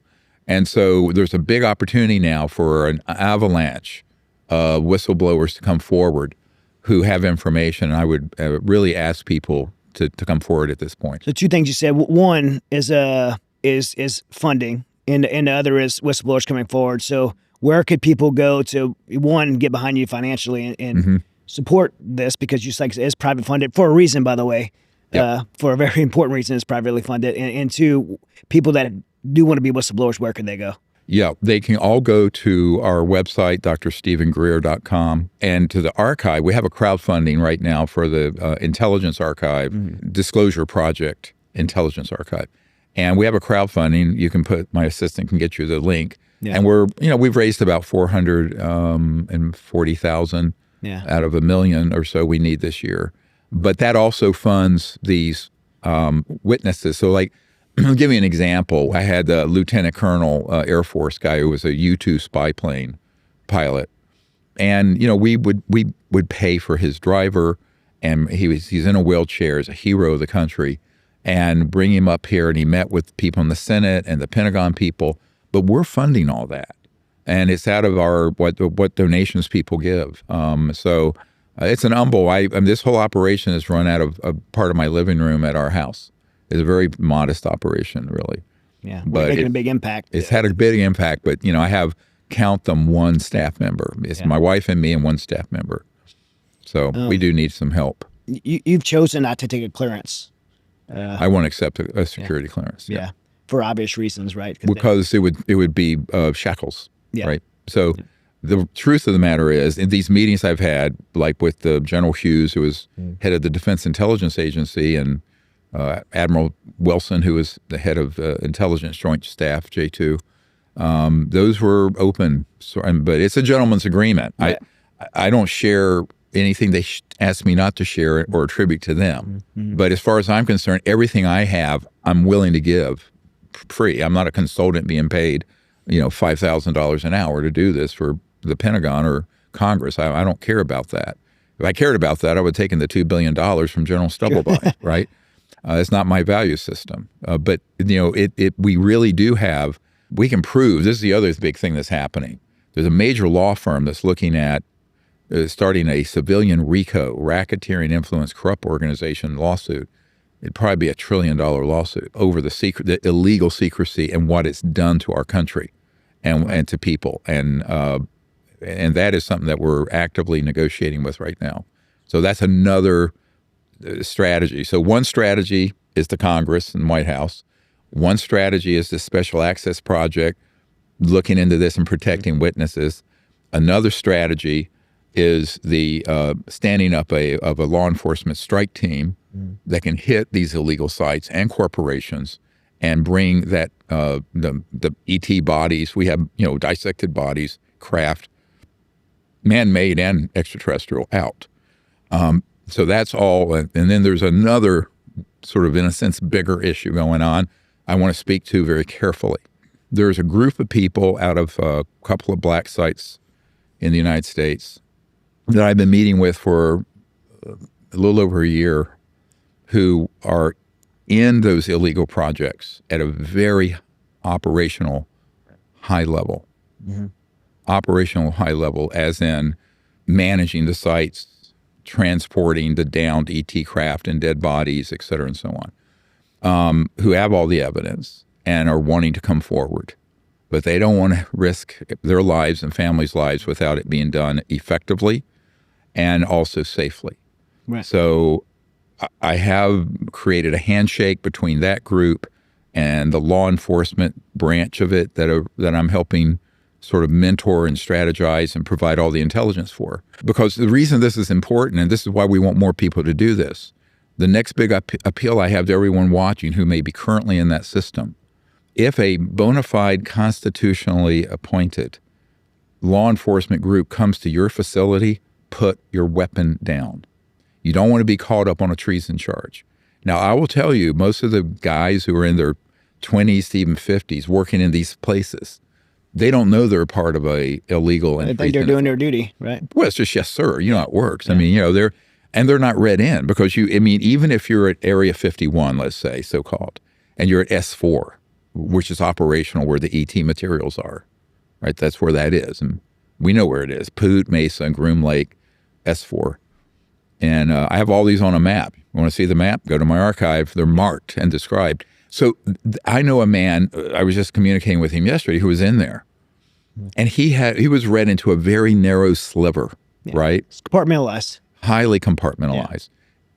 And so there's a big opportunity now for an avalanche of whistleblowers to come forward who have information. And I would really ask people to come forward at this point. So two things you said. One is funding, and the other is whistleblowers coming forward. So where could people go to, one, get behind you financially and mm-hmm. support this? Because you like it's private funded for a reason, by the way. Yep. For a very important reason, it's privately funded. And two, people that do want to be whistleblowers, where can they go? Yeah, they can all go to our website, drstephengreer.com, and to the archive. We have a crowdfunding right now for the Intelligence Archive, mm-hmm. Disclosure Project Intelligence Archive. And we have a crowdfunding. You can my assistant can get you the link. Yeah. And we've raised about $440,000 out of $1 million or so we need this year. But that also funds these witnesses. So I'll give you an example. I had a lieutenant colonel Air Force guy who was a U-2 spy plane pilot. And, we would pay for his driver, and he's in a wheelchair, he's a hero of the country, and bring him up here. And he met with people in the Senate and the Pentagon people. But we're funding all that. And it's out of what donations people give. It's an humble. This whole operation is run out of a part of my living room at our house. It's a very modest operation, really. Yeah, but making a big impact. It's had a big impact, but I have count them one staff member. It's my wife and me and one staff member. So we do need some help. You've chosen not to take a clearance. I won't accept a security clearance. Yeah, for obvious reasons, right? Because it would be shackles, right? So the truth of the matter is, in these meetings I've had, like with General Hughes, who was head of the Defense Intelligence Agency, and Admiral Wilson, who was the head of Intelligence Joint Staff, J2, those were open. But it's a gentleman's agreement. Right. I don't share anything they ask me not to share or attribute to them. But as far as I'm concerned, everything I have, I'm willing to give free. I'm not a consultant being paid, $5,000 an hour to do this for the Pentagon or Congress. I don't care about that. If I cared about that, I would have taken the $2 billion from General Stubbleby, right? It's not my value system. But we really do have, we can prove, this is the other big thing that's happening. There's a major law firm that's looking at starting a civilian RICO, racketeering influence corrupt organization lawsuit. It'd probably be $1 trillion lawsuit over the illegal secrecy and what it's done to our country and to people. And that is something that we're actively negotiating with right now. So that's another strategy. So one strategy is the Congress and White House. One strategy is the Special Access Project, looking into this and protecting witnesses. Another strategy is the standing up of a law enforcement strike team that can hit these illegal sites and corporations and bring that the ET bodies. We have dissected bodies, craft, man-made and extraterrestrial, out. So that's all. And then there's another sort of, in a sense, bigger issue going on I want to speak to very carefully. There's a group of people out of a couple of black sites in the United States that I've been meeting with for a little over a year, who are in those illegal projects at a very operational high level. Operational high level as in managing the sites, transporting the downed ET craft and dead bodies, et cetera, and so on, who have all the evidence and are wanting to come forward. But they don't want to risk their lives and families' lives without it being done effectively and also safely. Right. So I have created a handshake between that group and the law enforcement branch of it that I'm helping sort of mentor and strategize and provide all the intelligence for. Because the reason this is important, and this is why we want more people to do this, the next big appeal I have to everyone watching who may be currently in that system, if a bona fide constitutionally appointed law enforcement group comes to your facility, put your weapon down. You don't want to be caught up on a treason charge. Now, I will tell you, most of the guys who are in their 20s to even 50s working in these places, they don't know they're part of a illegal. They think they're doing their duty, right? Well, it's just, yes, sir. You know how it works. Yeah. I mean, they're not read in because even if you're at Area 51, let's say, so-called, and you're at S4, which is operational where the ET materials are, right? That's where that is. And we know where it is. Poot, Mesa, Groom Lake, S4. And I have all these on a map. You want to see the map? Go to my archive. They're marked and described. So I know a man, I was just communicating with him yesterday, who was in there. And he was read into a very narrow sliver, right? It's compartmentalized. Highly compartmentalized.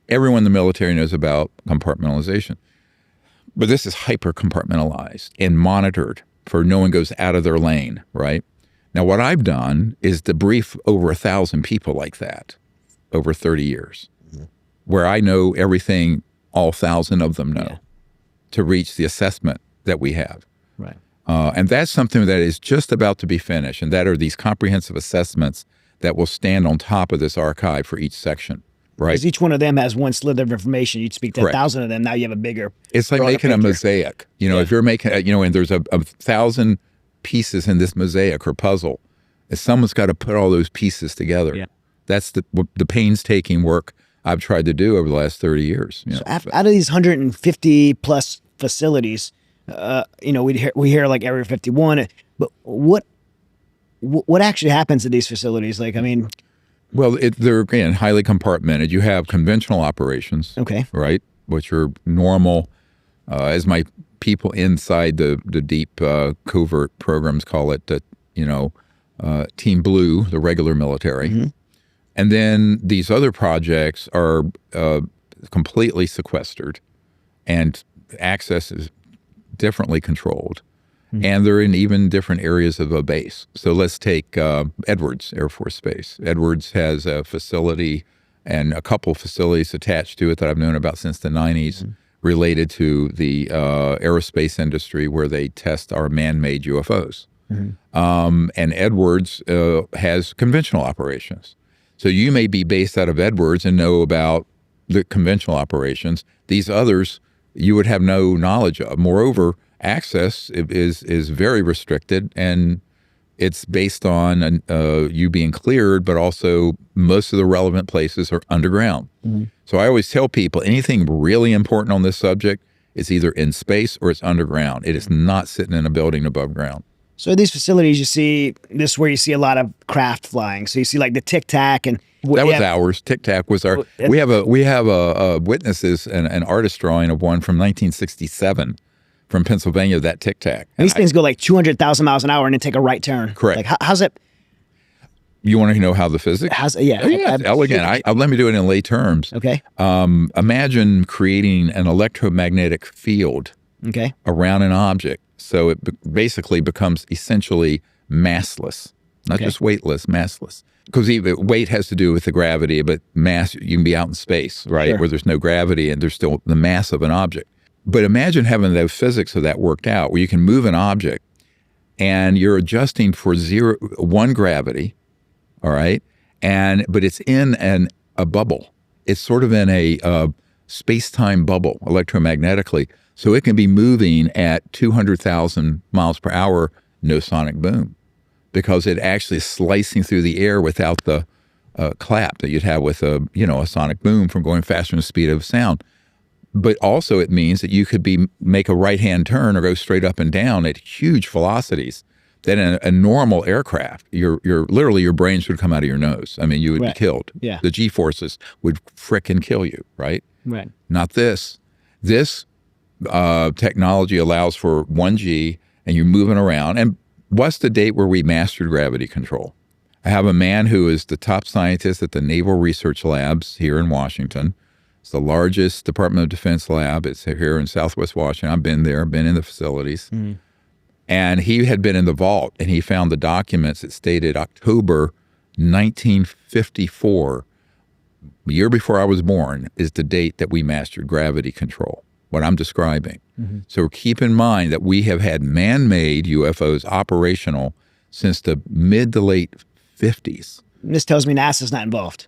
Yeah. Everyone in the military knows about compartmentalization. But this is hyper compartmentalized and monitored for no one goes out of their lane, right? Now, what I've done is debrief over 1,000 people like that over 30 years, where I know everything all 1,000 of them know to reach the assessment that we have. Right. And that's something that is just about to be finished, and that are these comprehensive assessments that will stand on top of this archive for each section. Right. Because each one of them has one slither of information. You'd speak to Correct. 1,000 of them. Now you have a bigger. It's like making a mosaic. If you're making, and there's a 1,000 pieces in this mosaic or puzzle, and someone's got to put all those pieces together. Yeah. That's the painstaking work I've tried to do over the last 30 years. So out of these 150 plus facilities, we hear like Area 51, but what actually happens to these facilities? Well, they're, again, highly compartmented. You have conventional operations, right, which are normal, as my people inside the deep covert programs call it, Team Blue, the regular military. And then these other projects are completely sequestered and access is differently controlled. And they're in even different areas of a base. So let's take Edwards Air Force Base. Edwards has a facility and a couple facilities attached to it that I've known about since the 90s related to the aerospace industry where they test our man-made UFOs. And Edwards has conventional operations. So you may be based out of Edwards and know about the conventional operations. These others you would have no knowledge of. Moreover, access is very restricted, and it's based on you being cleared, but also most of the relevant places are underground. So I always tell people anything really important on this subject is either in space or it's underground. It is not sitting in a building above ground. So these facilities you see, this is where you see a lot of craft flying. So you see like the Tic Tac and that was ours. Tic Tac was our. We have a witnesses and an artist drawing of one from 1967 from Pennsylvania. That Tic Tac. These things go like 200,000 miles an hour and then take a right turn. Correct. Like how's it? You want to know how the physics? Elegant. Let me do it in lay terms. Okay. Imagine creating an electromagnetic field. Okay. Around an object, so it basically becomes essentially massless, not just weightless, massless. Because weight has to do with the gravity, but mass, you can be out in space, right, Sure. where there's no gravity and there's still the mass of an object. But imagine having the physics of that worked out, where you can move an object and you're adjusting for 1 gravity, all right, but it's in a bubble. It's sort of in a space-time bubble electromagnetically. So it can be moving at 200,000 miles per hour, no sonic boom, because it actually is slicing through the air without the clap that you'd have with a sonic boom from going faster than the speed of sound. But also it means that you could make a right-hand turn or go straight up and down at huge velocities. That in a normal aircraft, literally your brains would come out of your nose. I mean, you would be killed. Yeah. The G-forces would frickin' kill you, right? Right. Not this. This technology allows for 1G and you're moving around. And what's the date where we mastered gravity control? I have a man who is the top scientist at the Naval Research Labs here in Washington. It's the largest Department of Defense lab. It's here in Southwest Washington. I've been there, been in the facilities. And he had been in the vault and he found the documents that stated October 1954, the year before I was born, is the date that we mastered gravity control. What I'm describing. So keep in mind that we have had man-made UFOs operational since the mid to late 50s. This tells me NASA's not involved.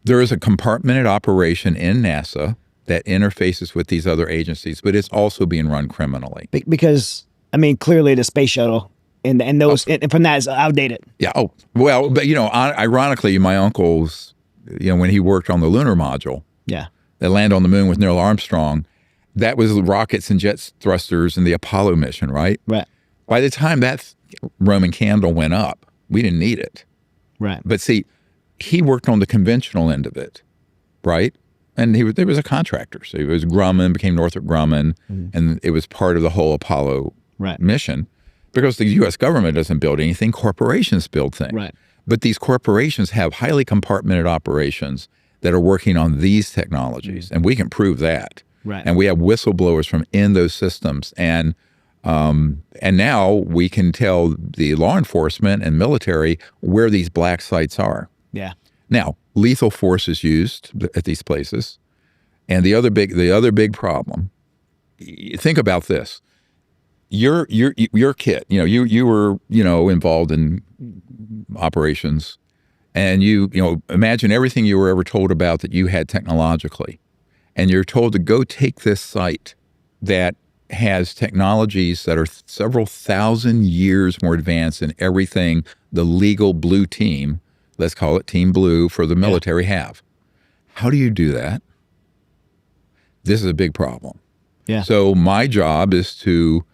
There is a compartmented operation in NASA that interfaces with these other agencies, but it's also being run criminally. Because, I mean, clearly the space shuttle and those and from that is outdated. Yeah. Oh, well, but ironically, my uncle's, when he worked on the lunar module, that landed on the moon with Neil Armstrong, that was rockets and jet thrusters in the Apollo mission, right? Right. By the time that Roman candle went up, we didn't need it. Right. But see, he worked on the conventional end of it, right? And there was a contractor. So he was Grumman, became Northrop Grumman, and it was part of the whole Apollo mission. Because the U.S. government doesn't build anything, corporations build things. Right. But these corporations have highly compartmented operations that are working on these technologies, and we can prove that. Right. And we have whistleblowers from in those systems, and now we can tell the law enforcement and military where these black sites are. Yeah. Now, lethal force is used at these places, and the other big problem. Think about this: your kit. You were involved in operations, and imagine everything you were ever told about that you had technologically. And you're told to go take this site that has technologies that are several thousand years more advanced than everything the legal blue team, let's call it Team Blue for the military, have. How do you do that? This is a big problem. Yeah. So my job is to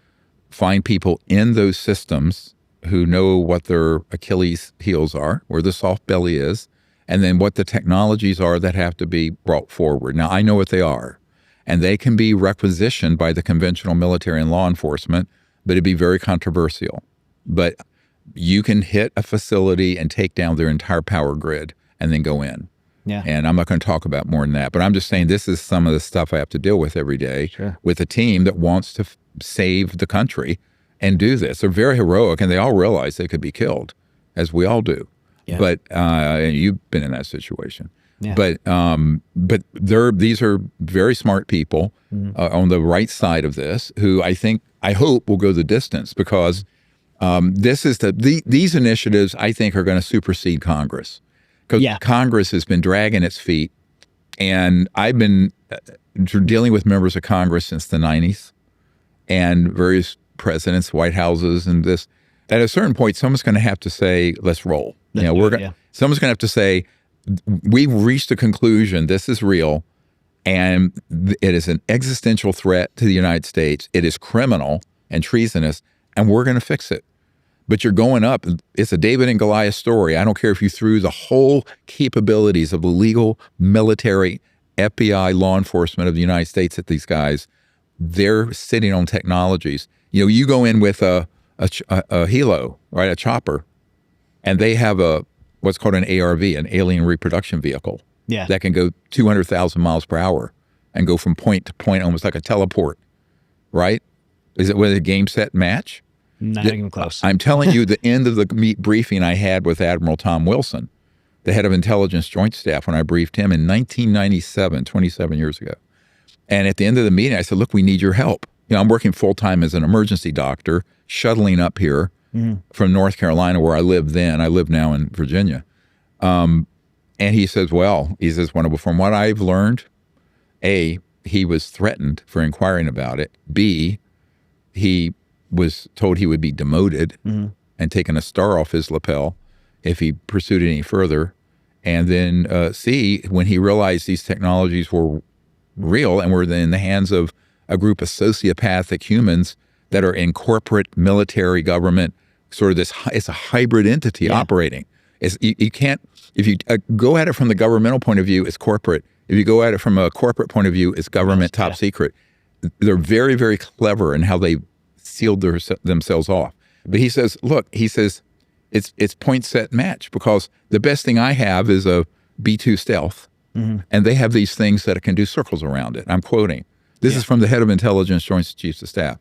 find people in those systems who know what their Achilles heels are, where the soft belly is, and then what the technologies are that have to be brought forward. Now, I know what they are, and they can be requisitioned by the conventional military and law enforcement, but it'd be very controversial. But you can hit a facility and take down their entire power grid and then go in. Yeah. And I'm not going to talk about more than that, but I'm just saying this is some of the stuff I have to deal with every day with a team that wants to save the country and do this. They're very heroic, and they all realize they could be killed, as we all do. Yeah. But and you've been in that situation. Yeah. But these are very smart people on the right side of this, who I hope will go the distance, because this is these initiatives I think are going to supersede Congress, because Congress has been dragging its feet, and I've been dealing with members of Congress since the 90s, and various presidents, White Houses, and this. At a certain point, someone's going to have to say, "Let's roll." Someone's going to have to say, "We've reached a conclusion. This is real, and it is an existential threat to the United States. It is criminal and treasonous, and we're going to fix it." But you're going up. It's a David and Goliath story. I don't care if you threw the whole capabilities of the legal, military, FBI, law enforcement of the United States at these guys. They're sitting on technologies. You go in with a helo, right, a chopper, and they have what's called an ARV, an alien reproduction vehicle, that can go 200,000 miles per hour and go from point to point, almost like a teleport, right? Is it with a game, set, match? Not even close. I'm telling you, the end of the briefing I had with Admiral Tom Wilson, the head of Intelligence Joint Staff, when I briefed him in 1997, 27 years ago. And at the end of the meeting, I said, "Look, we need your help." I'm working full-time as an emergency doctor, shuttling up here from North Carolina, where I lived then. I live now in Virginia. And he says, from what I've learned, A, he was threatened for inquiring about it. B, he was told he would be demoted and taken a star off his lapel if he pursued it any further. And then C, when he realized these technologies were real and were in the hands of a group of sociopathic humans that are in corporate, military, government, sort of this, it's a hybrid entity operating. You can't, if you go at it from the governmental point of view, it's corporate. If you go at it from a corporate point of view, it's government, top secret. They're very, very clever in how they sealed themselves off. But he says, look, it's point, set, match, because the best thing I have is a B-2 stealth, and they have these things that can do circles around it. I'm quoting. This is from the head of Intelligence Joint Chiefs of Staff,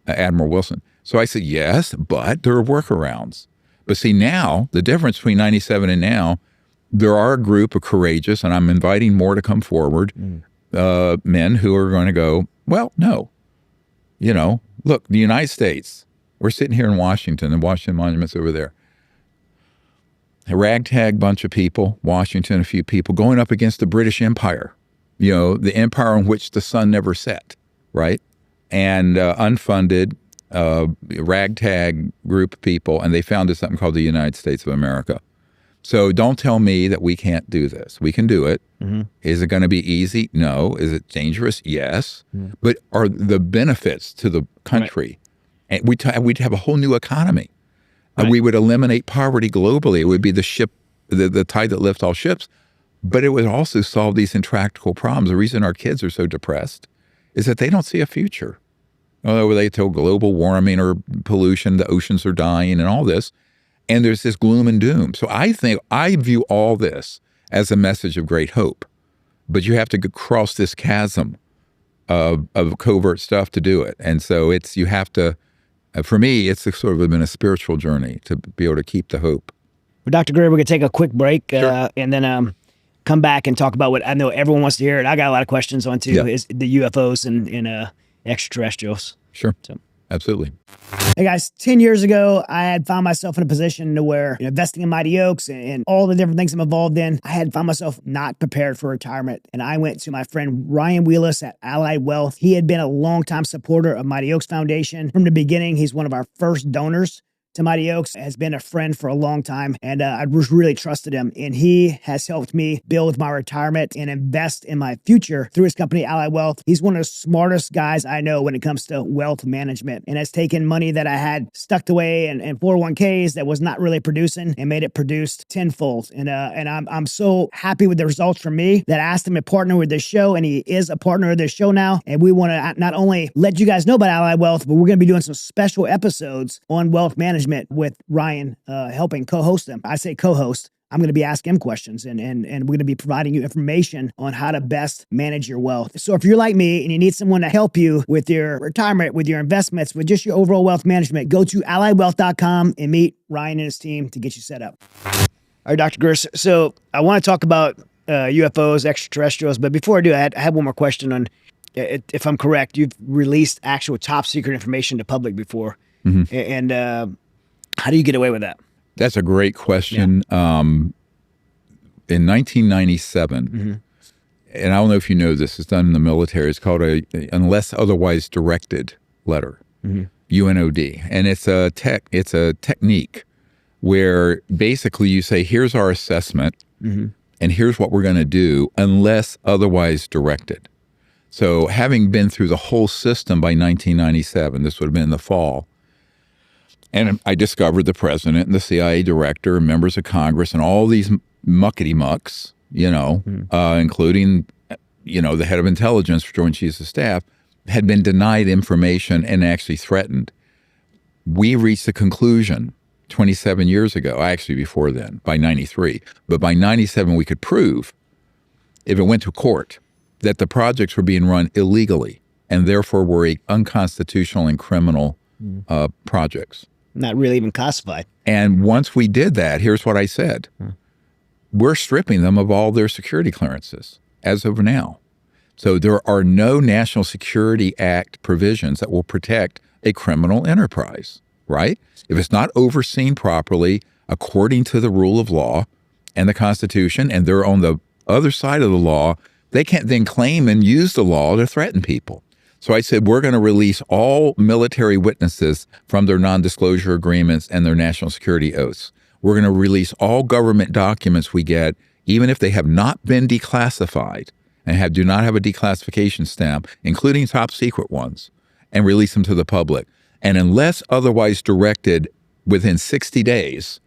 Admiral Wilson. So I said, yes, but there are workarounds. But see, now, the difference between 97 and now, there are a group of courageous, and I'm inviting more to come forward, men who are going to go, well, no. Look, the United States, we're sitting here in Washington, and Washington Monument's over there. A ragtag bunch of people, Washington, a few people, going up against the British Empire, the empire on which the sun never set, right? And unfunded, ragtag group of people, and they founded something called the United States of America. So don't tell me that we can't do this. We can do it. Is it going to be easy? No. Is it dangerous? Yes. But are the benefits to the country? And we'd have a whole new economy. We would eliminate poverty globally. It would be the ship, the tide that lifts all ships. But it would also solve these intractable problems. The reason our kids are so depressed is that they don't see a future. Although they tell global warming or pollution, the oceans are dying and all this. And there's this gloom and doom. So I view all this as a message of great hope. But you have to cross this chasm of covert stuff to do it. And so you have to, for me, it's sort of been a spiritual journey to be able to keep the hope. Well, Dr. Greer, we're going to take a quick break Sure. and then come back and talk about what I know everyone wants to hear. And I got a lot of questions on too, is the UFOs and extraterrestrials. Sure. So. Absolutely. Hey guys, 10 years ago, I had found myself in a position to where investing in Mighty Oaks and all the different things I'm involved in, I had found myself not prepared for retirement. And I went to my friend Ryan Wheelis at Allied Wealth. He had been a longtime supporter of Mighty Oaks Foundation. From the beginning, he's one of our first donors to Mighty Oaks, has been a friend for a long time, and I really trusted him. And he has helped me build my retirement and invest in my future through his company, Allied Wealth. He's one of the smartest guys I know when it comes to wealth management, and has taken money that I had stuck away in 401ks that was not really producing and made it produced tenfold. And I'm so happy with the results for me that I asked him to partner with this show, and he is a partner of this show now. And we want to not only let you guys know about Allied Wealth, but we're going to be doing some special episodes on wealth management management with Ryan, helping co-host them. I say co-host. I'm going to be asking him questions and we're going to be providing you information on how to best manage your wealth. So if you're like me and you need someone to help you with your retirement, with your investments, with just your overall wealth management, go to allywealth.com and meet Ryan and his team to get you set up. All right, Dr. Greer. So I want to talk about UFOs, extraterrestrials, but before I do, I had one more question on, if I'm correct, you've released actual top secret information to public before. Mm-hmm. And how do you get away with that? That's a great question. Yeah. In 1997, mm-hmm. and I don't know if you know this, it's done in the military. It's called a unless otherwise directed letter, mm-hmm. UNOD, and it's a technique where basically you say, here's our assessment, mm-hmm. and here's what we're going to do unless otherwise directed. So having been through the whole system by 1997, this would have been in the fall, and I discovered the president and the CIA director and members of Congress and all these muckety-mucks, including, the head of intelligence for Joint Chiefs of Staff, had been denied information and actually threatened. We reached the conclusion 27 years ago, actually before then, by 93, but by 97 we could prove, if it went to court, that the projects were being run illegally and therefore were unconstitutional and criminal projects. Not really even classified. And once we did that, here's what I said. We're stripping them of all their security clearances as of now. So there are no National Security Act provisions that will protect a criminal enterprise, right? If it's not overseen properly according to the rule of law and the Constitution, and they're on the other side of the law, they can't then claim and use the law to threaten people. So I said, we're going to release all military witnesses from their non-disclosure agreements and their national security oaths. We're going to release all government documents we get, even if they have not been declassified and do not have a declassification stamp, including top secret ones, and release them to the public. And unless otherwise directed within 60 days,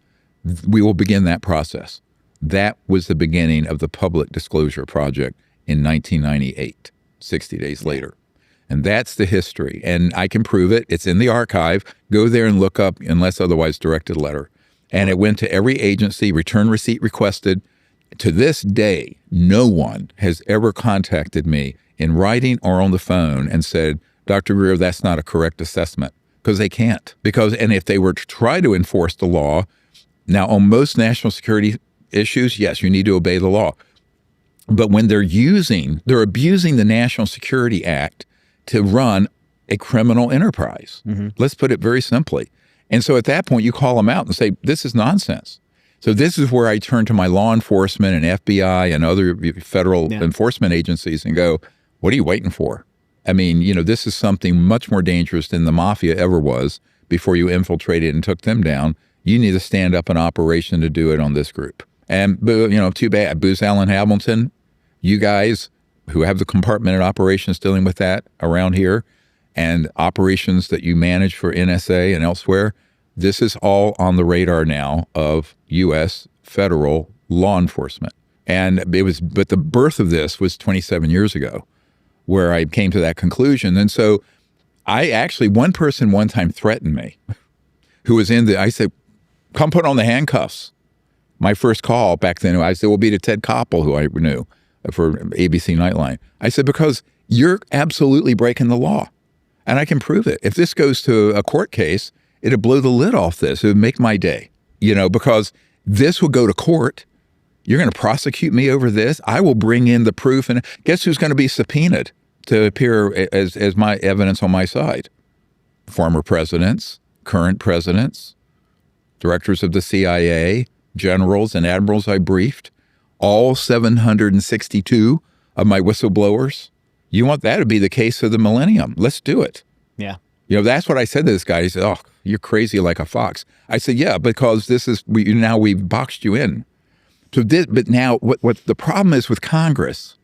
we will begin that process. That was the beginning of the Public Disclosure Project in 1998, 60 days later. And that's the history. And I can prove it. It's in the archive. Go there and look up unless otherwise directed letter. And it went to every agency, return receipt requested. To this day, no one has ever contacted me in writing or on the phone and said, Dr. Greer, that's not a correct assessment. Because they can't. And if they were to try to enforce the law, now on most national security issues, yes, you need to obey the law. But when they're abusing the National Security Act to run a criminal enterprise. Mm-hmm. Let's put it very simply. And so at that point, you call them out and say, this is nonsense. So this is where I turn to my law enforcement and FBI and other federal enforcement agencies and go, what are you waiting for? I mean, this is something much more dangerous than the mafia ever was before you infiltrated and took them down. You need to stand up an operation to do it on this group. And, too bad. Booz Allen Hamilton, you guys who have the compartmented operations dealing with that around here and operations that you manage for NSA and elsewhere, this is all on the radar now of U.S. federal law enforcement. And but the birth of this was 27 years ago where I came to that conclusion. And so one person one time threatened me who was I said, come put on the handcuffs. My first call back then, I said, will be to Ted Koppel, who I knew for ABC Nightline. I said, because you're absolutely breaking the law. And I can prove it. If this goes to a court case, it'll blow the lid off this. It would make my day, because this will go to court. You're going to prosecute me over this. I will bring in the proof. And guess who's going to be subpoenaed to appear as my evidence on my side? Former presidents, current presidents, directors of the CIA, generals and admirals I briefed, all 762 of my whistleblowers. You want that to be the case of the millennium. Let's do it. Yeah. That's what I said to this guy. He said, oh, you're crazy like a fox. I said, yeah, because we've boxed you in. So but now what the problem is with Congress,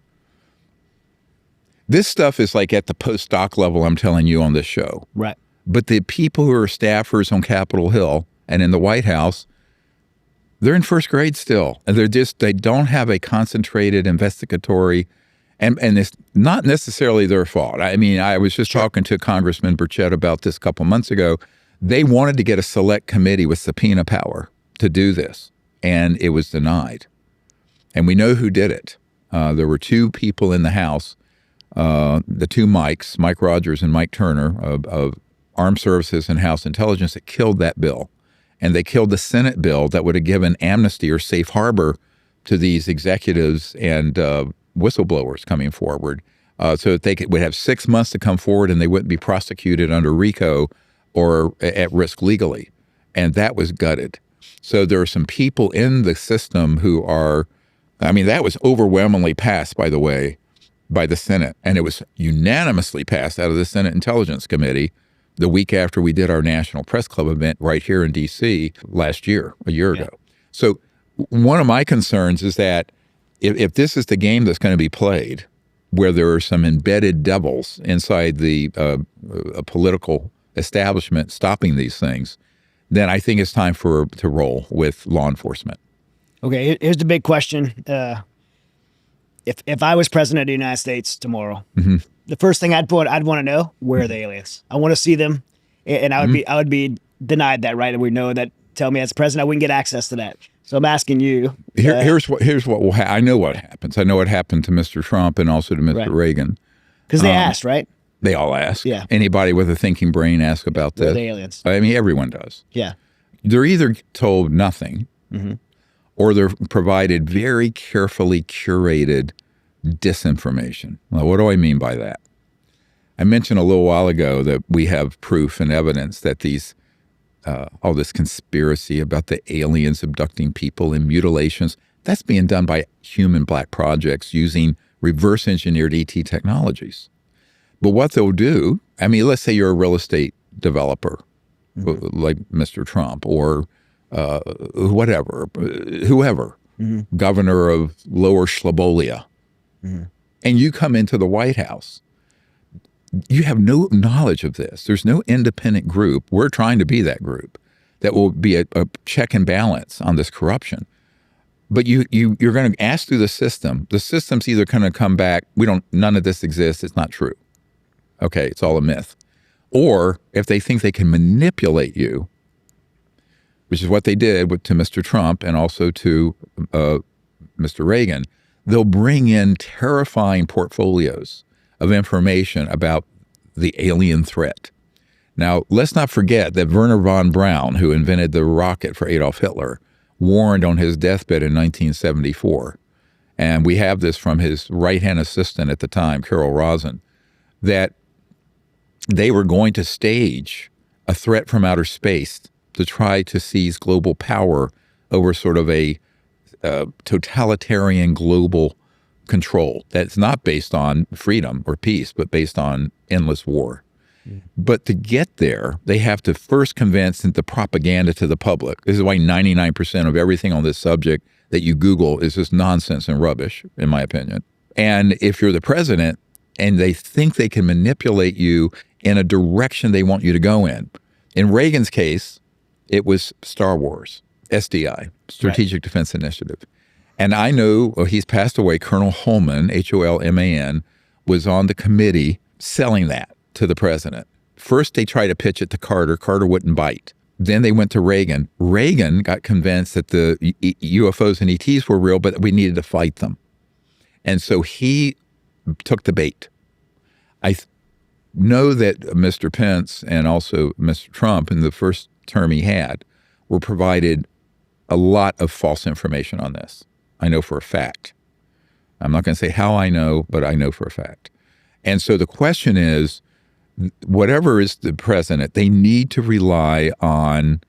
this stuff is like at the postdoc level, I'm telling you on this show. Right. But the people who are staffers on Capitol Hill and in the White House, they're in first grade still. And they don't have a concentrated investigatory, and it's not necessarily their fault. I mean, I was just talking to Congressman Burchett about this a couple months ago. They wanted to get a select committee with subpoena power to do this, and it was denied. And we know who did it. There were two people in the House, the two Mikes, Mike Rogers and Mike Turner of Armed Services and House Intelligence, that killed that bill. And they killed the Senate bill that would have given amnesty or safe harbor to these executives and whistleblowers coming forward, so that they would have 6 months to come forward and they wouldn't be prosecuted under RICO or at risk legally. And that was gutted. So there are some people in the system who are, I mean, that was overwhelmingly passed, by the way, by the Senate. And it was unanimously passed out of the Senate Intelligence Committee the week after we did our National Press Club event right here in D.C. last year, a year ago. So one of my concerns is that if this is the game that's going to be played, where there are some embedded devils inside the political establishment stopping these things, then I think it's time to roll with law enforcement. Okay, here's the big question. If I was president of the United States tomorrow, the first thing I'd want to know, where are the aliens? I want to see them, and I would be denied that right. And we know that. Tell me as president, I wouldn't get access to that. So I'm asking you. Here's what will happen. I know what happens. I know what happened to Mr. Trump and also to Mr. Reagan. Because they asked, right? They all ask. Yeah. Anybody with a thinking brain asks about this. Where are the aliens? I mean, everyone does. Yeah. They're either told nothing, or they're provided very carefully curated disinformation. Well, what do I mean by that? I mentioned a little while ago that we have proof and evidence that these all this conspiracy about the aliens abducting people and mutilations, that's being done by human black projects using reverse engineered ET technologies. But what they'll do, I mean, let's say you're a real estate developer, like Mr. Trump or whoever, governor of Lower Schlabolia, and you come into the White House. You have no knowledge of this. There's no independent group. We're trying to be that group that will be a check and balance on this corruption. But you're going to ask through the system. The system's either going to come back, none of this exists, it's not true. Okay, it's all a myth. Or if they think they can manipulate you, which is what they did to Mr. Trump and also to Mr. Reagan, they'll bring in terrifying portfolios of information about the alien threat. Now, let's not forget that Werner von Braun, who invented the rocket for Adolf Hitler, warned on his deathbed in 1974, and we have this from his right-hand assistant at the time, Carol Rosin, that they were going to stage a threat from outer space to try to seize global power over sort of a totalitarian global control that's not based on freedom or peace, but based on endless war. But to get there, they have to first convince the propaganda to the public. This is why 99% of everything on this subject that you Google is just nonsense and rubbish, in my opinion. And if you're the president and they think they can manipulate you in a direction they want you to go in Reagan's case, it was Star Wars, SDI, Strategic Defense Initiative. And I know he's passed away, Colonel Holman, Holman, was on the committee selling that to the president. First, they tried to pitch it to Carter. Carter wouldn't bite. Then they went to Reagan. Reagan got convinced that the UFOs and ETs were real, but we needed to fight them. And so he took the bait. I know that Mr. Pence and also Mr. Trump in the first term he had were provided a lot of false information on this. I know for a fact. I'm not going to say how I know, but I know for a fact. And so the question is, whatever is the president, they need to rely on,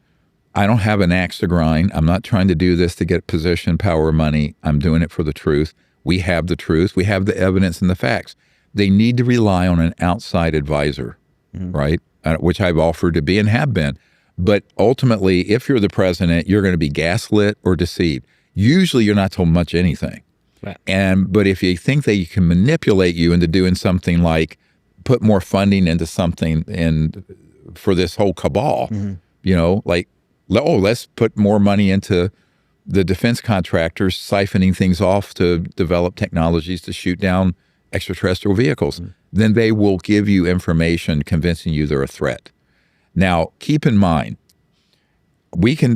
I don't have an axe to grind. I'm not trying to do this to get position, power, money. I'm doing it for the truth. We have the truth. We have the evidence and the facts. They need to rely on an outside advisor, right? Which I've offered to be and have been. But ultimately, if you're the president, you're going to be gaslit or deceived. Usually you're not told much anything. Right. But if you think that you can manipulate you into doing something like put more funding into something and for this whole cabal, like, let's put more money into the defense contractors siphoning things off to develop technologies to shoot down extraterrestrial vehicles, then they will give you information convincing you they're a threat. Now, keep in mind, we can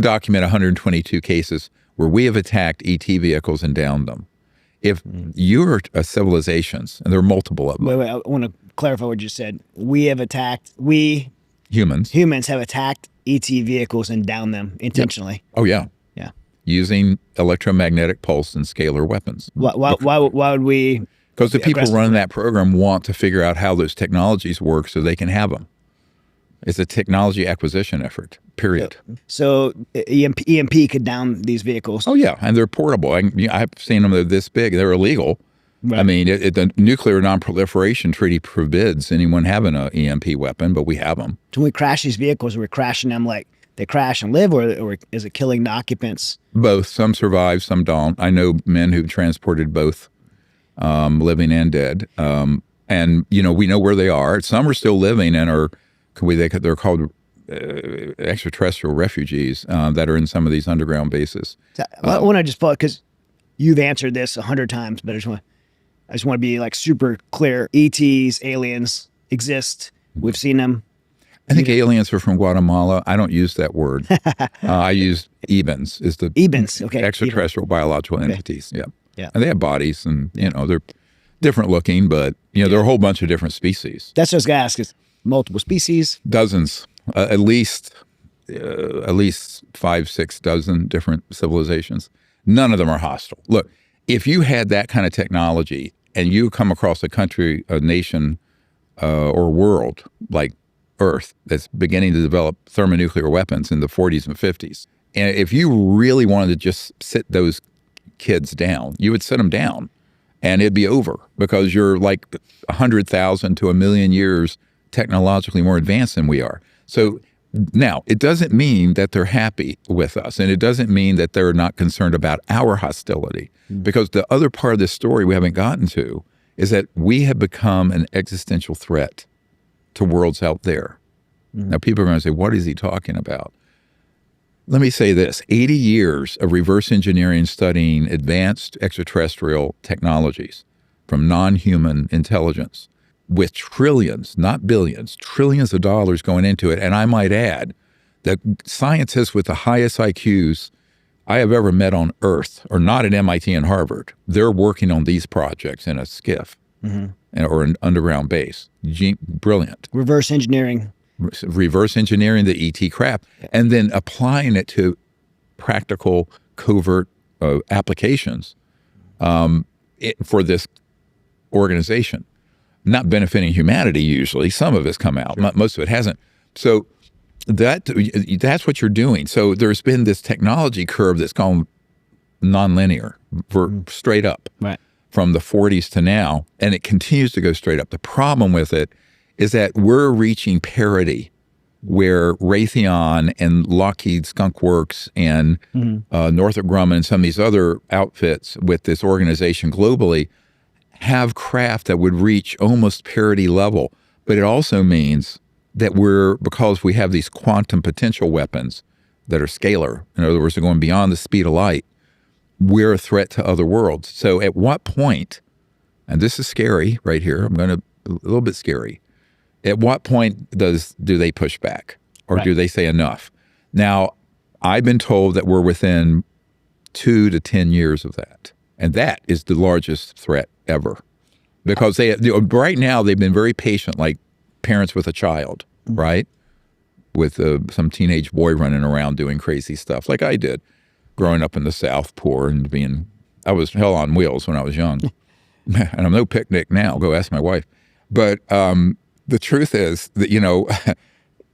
document 122 cases where we have attacked ET vehicles and downed them. If you're civilizations, and there are multiple of them. Wait, I want to clarify what you said. Humans have attacked ET vehicles and downed them intentionally. Yep. Oh, yeah. Yeah. Using electromagnetic pulse and scalar weapons. Why would we? Because the people running that program want to figure out how those technologies work so they can have them. It's a technology acquisition effort, period. So EMP could down these vehicles. Oh, yeah. And they're portable. I've seen them. They're this big. They're illegal. Right. I mean, the Nuclear Non-Proliferation Treaty forbids anyone having an EMP weapon, but we have them. So when we crash these vehicles, we're crashing them like they crash and live, or is it killing the occupants? Both. Some survive, some don't. I know men who've transported both, living and dead. And, we know where they are. Some are still living and they're called extraterrestrial refugees that are in some of these underground bases. I want to just follow, because you've answered this 100 times, but I just want to be like super clear. ETs, aliens exist. We've seen them. I think aliens are from Guatemala. I don't use that word. I use EBENs. Is the EBENs, okay. Extraterrestrial biological entities. Yeah. Yeah. And they have bodies, and they're different looking, but there are a whole bunch of different species. That's what I was gonna ask. Is multiple species? Dozens, at least 5-6 dozen different civilizations. None of them are hostile. Look, if you had that kind of technology and you come across a country, a nation, or world like Earth that's beginning to develop thermonuclear weapons in the 40s and 50s, and if you really wanted to just sit those kids down, you would sit them down and it'd be over, because you're like 100,000 to 1,000,000 years technologically more advanced than we are. So now, it doesn't mean that they're happy with us, and it doesn't mean that they're not concerned about our hostility, because the other part of this story we haven't gotten to is that we have become an existential threat to worlds out there. Now, people are going to say, what is he talking about? Let me say this. 80 years of reverse engineering studying advanced extraterrestrial technologies from non-human intelligence, with trillions, not billions, trillions of dollars going into it. And I might add that scientists with the highest IQs I have ever met on Earth are not at MIT and Harvard. They're working on these projects in a skiff or an underground base. Brilliant. Reverse engineering the ET crap, and then applying it to practical, covert applications for this organization. Not benefiting humanity usually. Some of it's come out. Sure. Most of it hasn't. So that's what you're doing. So there's been this technology curve that's gone nonlinear, straight up, right, from the 40s to now, and it continues to go straight up. The problem with it is that we're reaching parity where Raytheon and Lockheed Skunk Works and Northrop Grumman and some of these other outfits with this organization globally have craft that would reach almost parity level. But it also means that because we have these quantum potential weapons that are scalar, in other words, they're going beyond the speed of light, we're a threat to other worlds. So at what point, and this is scary right here, a little bit scary, at what point do they push back, or do they say enough? Now, I've been told that we're within 2 to 10 years of that. And that is the largest threat ever, because right now they've been very patient, like parents with a child, right? With some teenage boy running around doing crazy stuff like I did growing up in the South, poor, and I was hell on wheels when I was young. And I'm no picnic now. Go ask my wife. But the truth is that,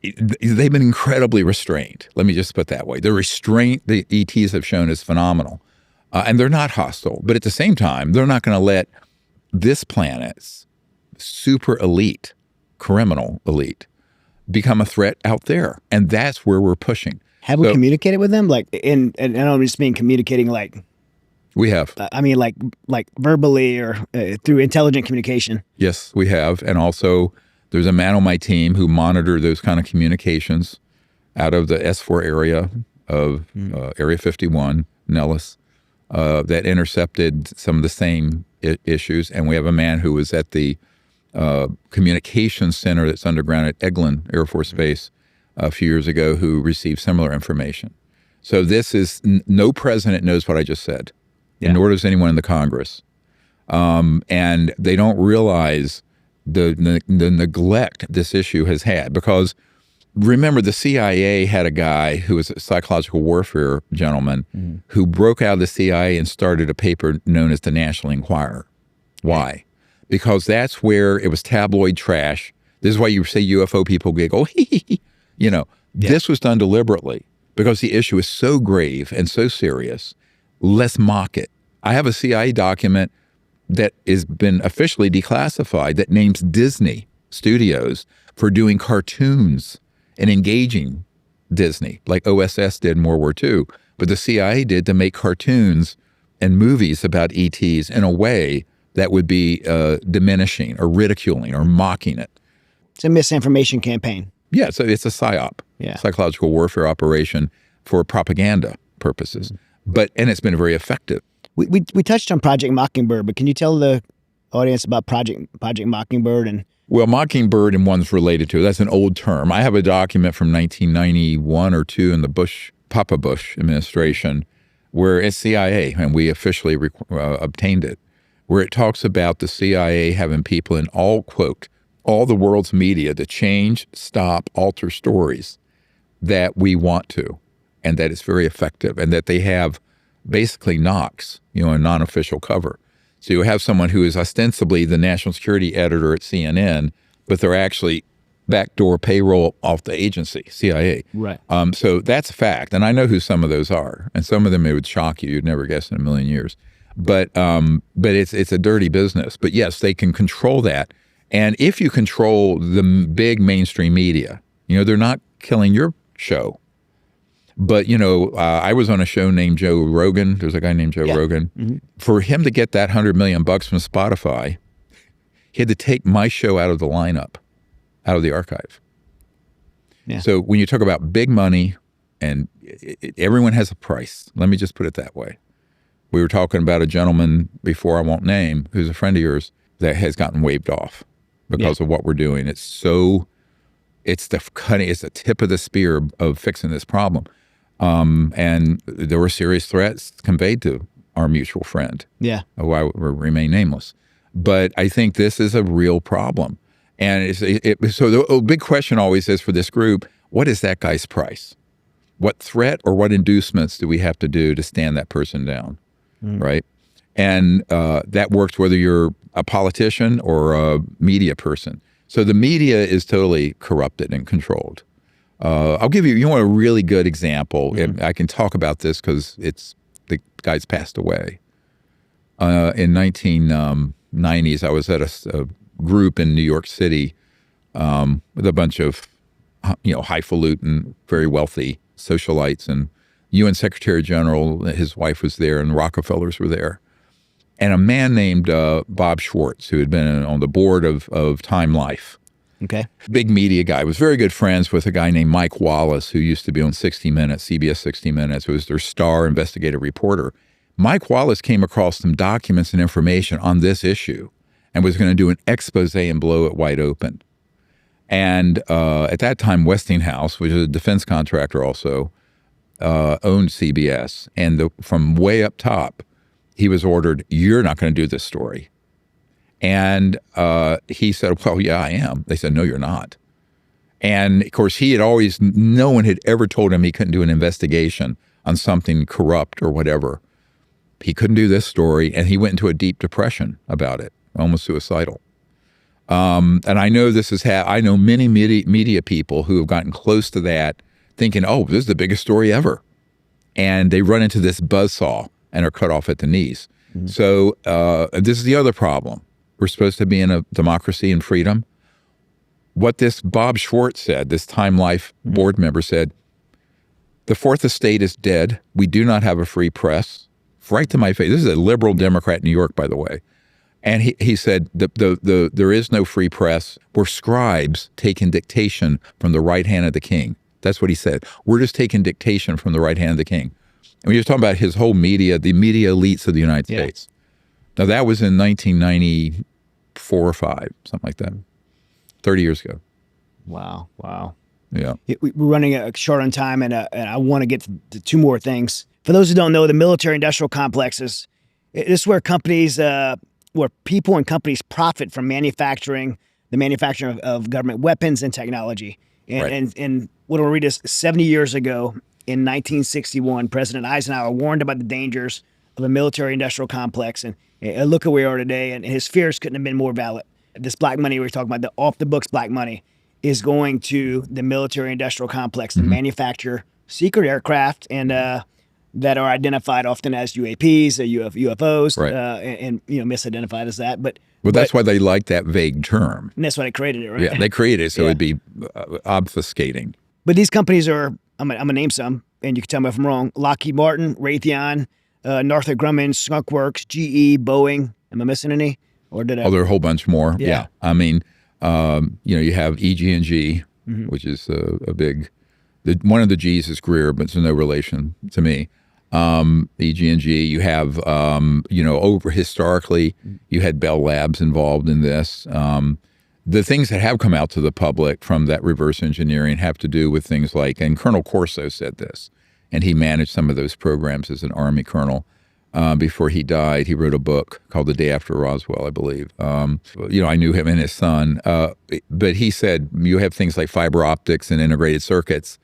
they've been incredibly restrained. Let me just put it that way. The restraint the ETs have shown is phenomenal. And they're not hostile. But at the same time, they're not going to let this planet's super elite, criminal elite, become a threat out there. And that's where we're pushing. Have we communicated with them? And I don't just mean communicating like... We have. I mean like verbally or through intelligent communication. Yes, we have. And also there's a man on my team who monitored those kind of communications out of the S4 area of Area 51, Nellis. That intercepted some of the same issues. And we have a man who was at the communications center that's underground at Eglin Air Force Base a few years ago who received similar information. So this is, no president knows what I just said, and nor does anyone in the Congress. And they don't realize the neglect this issue has had, because remember, the CIA had a guy who was a psychological warfare gentleman who broke out of the CIA and started a paper known as the National Enquirer. Why? Because that's where it was tabloid trash. This is why you say UFO people giggle. You know, this was done deliberately because the issue is so grave and so serious. Let's mock it. I have a CIA document that has been officially declassified that names Disney Studios for doing cartoons and engaging Disney, like OSS did in World War II. But the CIA did to make cartoons and movies about ETs in a way that would be diminishing or ridiculing or mocking it. It's a misinformation campaign. Yeah, so it's a PSYOP, psychological warfare operation for propaganda purposes. And it's been very effective. We touched on Project Mockingbird, but can you tell the audience about Project Mockingbird? And well, Mockingbird and one's related to it. That's an old term. I have a document from 1991 or 2 in the Papa Bush administration, where it's CIA, and we officially obtained it, where it talks about the CIA having people in all the world's media to change, stop, alter stories that we want to, and that it's very effective, and that they have basically knocks, a non-official cover. So you have someone who is ostensibly the national security editor at CNN, but they're actually backdoor payroll off the agency, CIA. Right. So that's a fact. And I know who some of those are. And some of them, it would shock you. You'd never guess in a million years. But it's a dirty business. But yes, they can control that. And if you control the big mainstream media, they're not killing your show. But, I was on a show named Joe Rogan. There's a guy named Joe Rogan. Mm-hmm. For him to get that $100 million from Spotify, he had to take my show out of the lineup, out of the archive. Yeah. So when you talk about big money, and everyone has a price, let me just put it that way. We were talking about a gentleman before, I won't name, who's a friend of yours, that has gotten waved off because of what we're doing. It's the tip of the spear of fixing this problem. And there were serious threats conveyed to our mutual friend. Yeah. Who I will remain nameless. But I think this is a real problem. And so the big question always is for this group, what is that guy's price? What threat or what inducements do we have to do to stand that person down? Right? And that works whether you're a politician or a media person. So the media is totally corrupted and controlled. I'll give you want a really good example. And I can talk about this because the guy's passed away. In 1990s, I was at a group in New York City with a bunch of highfalutin, very wealthy socialites, and UN Secretary General, his wife was there, and Rockefellers were there. And a man named Bob Schwartz, who had been on the board of Time Life. Okay. Big media guy, was very good friends with a guy named Mike Wallace, who used to be on 60 Minutes, CBS 60 Minutes, who was their star investigative reporter. Mike Wallace came across some documents and information on this issue and was going to do an expose and blow it wide open. And at that time, Westinghouse, which is a defense contractor also, owned CBS. And from way up top, he was ordered, "You're not going to do this story." And he said, "Well, yeah, I am." They said, "No, you're not." And of course, no one had ever told him he couldn't do an investigation on something corrupt or whatever. He couldn't do this story, and he went into a deep depression about it, almost suicidal. And I know I know many media people who have gotten close to that, thinking, "Oh, this is the biggest story ever." And they run into this buzzsaw and are cut off at the knees. Mm-hmm. So this is the other problem. We're supposed to be in a democracy and freedom. What this Bob Schwartz said, this Time Life board member said, "The Fourth Estate is dead. We do not have a free press." Right to my face. This is a liberal Democrat in New York, by the way. And he said, there is no free press. We're scribes taking dictation from the right hand of the king. That's what he said. We're just taking dictation from the right hand of the king. And we were talking about his whole media, the media elites of the United States. Now, that was in 1994 4 or 5, something like that. 30 years ago. Wow. Yeah. We're running short on time, and I want to get to 2 more things. For those who don't know, the military-industrial complexes, this is where companies, where people and companies profit from the manufacturing of government weapons and technology. And what we'll read is 70 years ago, in 1961, President Eisenhower warned about the dangers of a military-industrial complex. And look at where we are today, and his fears couldn't have been more valid. This black money we're talking about, the off-the-books black money, is going to the military-industrial complex to manufacture secret aircraft and that are identified often as UAPs or UFOs, and misidentified as that. But that's why they like that vague term. And that's why they created it, right? Yeah, they created it so it'd be obfuscating. But these companies are, I'm gonna name some, and you can tell me if I'm wrong: Lockheed Martin, Raytheon, Northrop Grumman, Skunk Works, GE, Boeing. Am I missing any? Or did I? Oh, there are a whole bunch more. Yeah. I mean, you have EG&G, which is a big. One of the G's is Greer, but it's no relation to me. EG&G. You have, over historically, you had Bell Labs involved in this. The things that have come out to the public from that reverse engineering have to do with things like, and Colonel Corso said this, and he managed some of those programs as an Army colonel. Before he died, he wrote a book called The Day After Roswell, I believe. I knew him and his son. But he said you have things like fiber optics and integrated circuits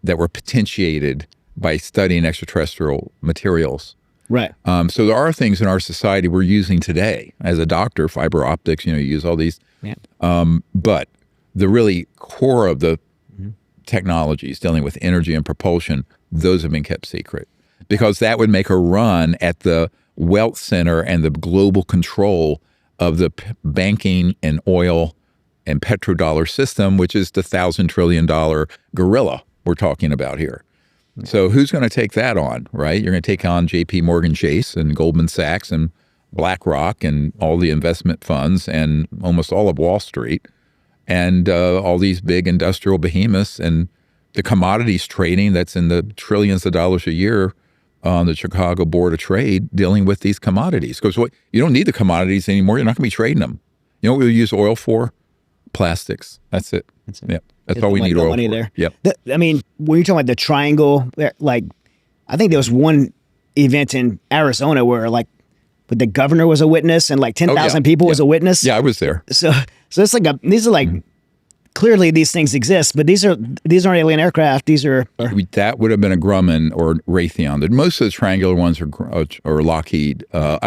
that were potentiated by studying extraterrestrial materials. Right. So there are things in our society we're using today. As a doctor, fiber optics, you use all these. Yeah. But the really core of the technologies dealing with energy and propulsion, those have been kept secret. Because that would make a run at the wealth center and the global control of the banking and oil and petrodollar system, which is the $1,000 trillion gorilla we're talking about here. Yeah. So who's going to take that on, right? You're going to take on J.P. Morgan Chase and Goldman Sachs and BlackRock and all the investment funds and almost all of Wall Street and all these big industrial behemoths and the commodities trading that's in the trillions of dollars a year on the Chicago Board of Trade dealing with these commodities. Because you don't need the commodities anymore. You're not going to be trading them. You know what we use oil for? Plastics. That's it. Yeah, that's all we need oil money for. There. Yep. When you're talking about the triangle, I think there was one event in Arizona where but the governor was a witness and 10,000 people was a witness. Yeah, I was there. So it's these are clearly these things exist, but these aren't alien aircraft. These are that would have been a Grumman or Raytheon. Most of the triangular ones are Lockheed, or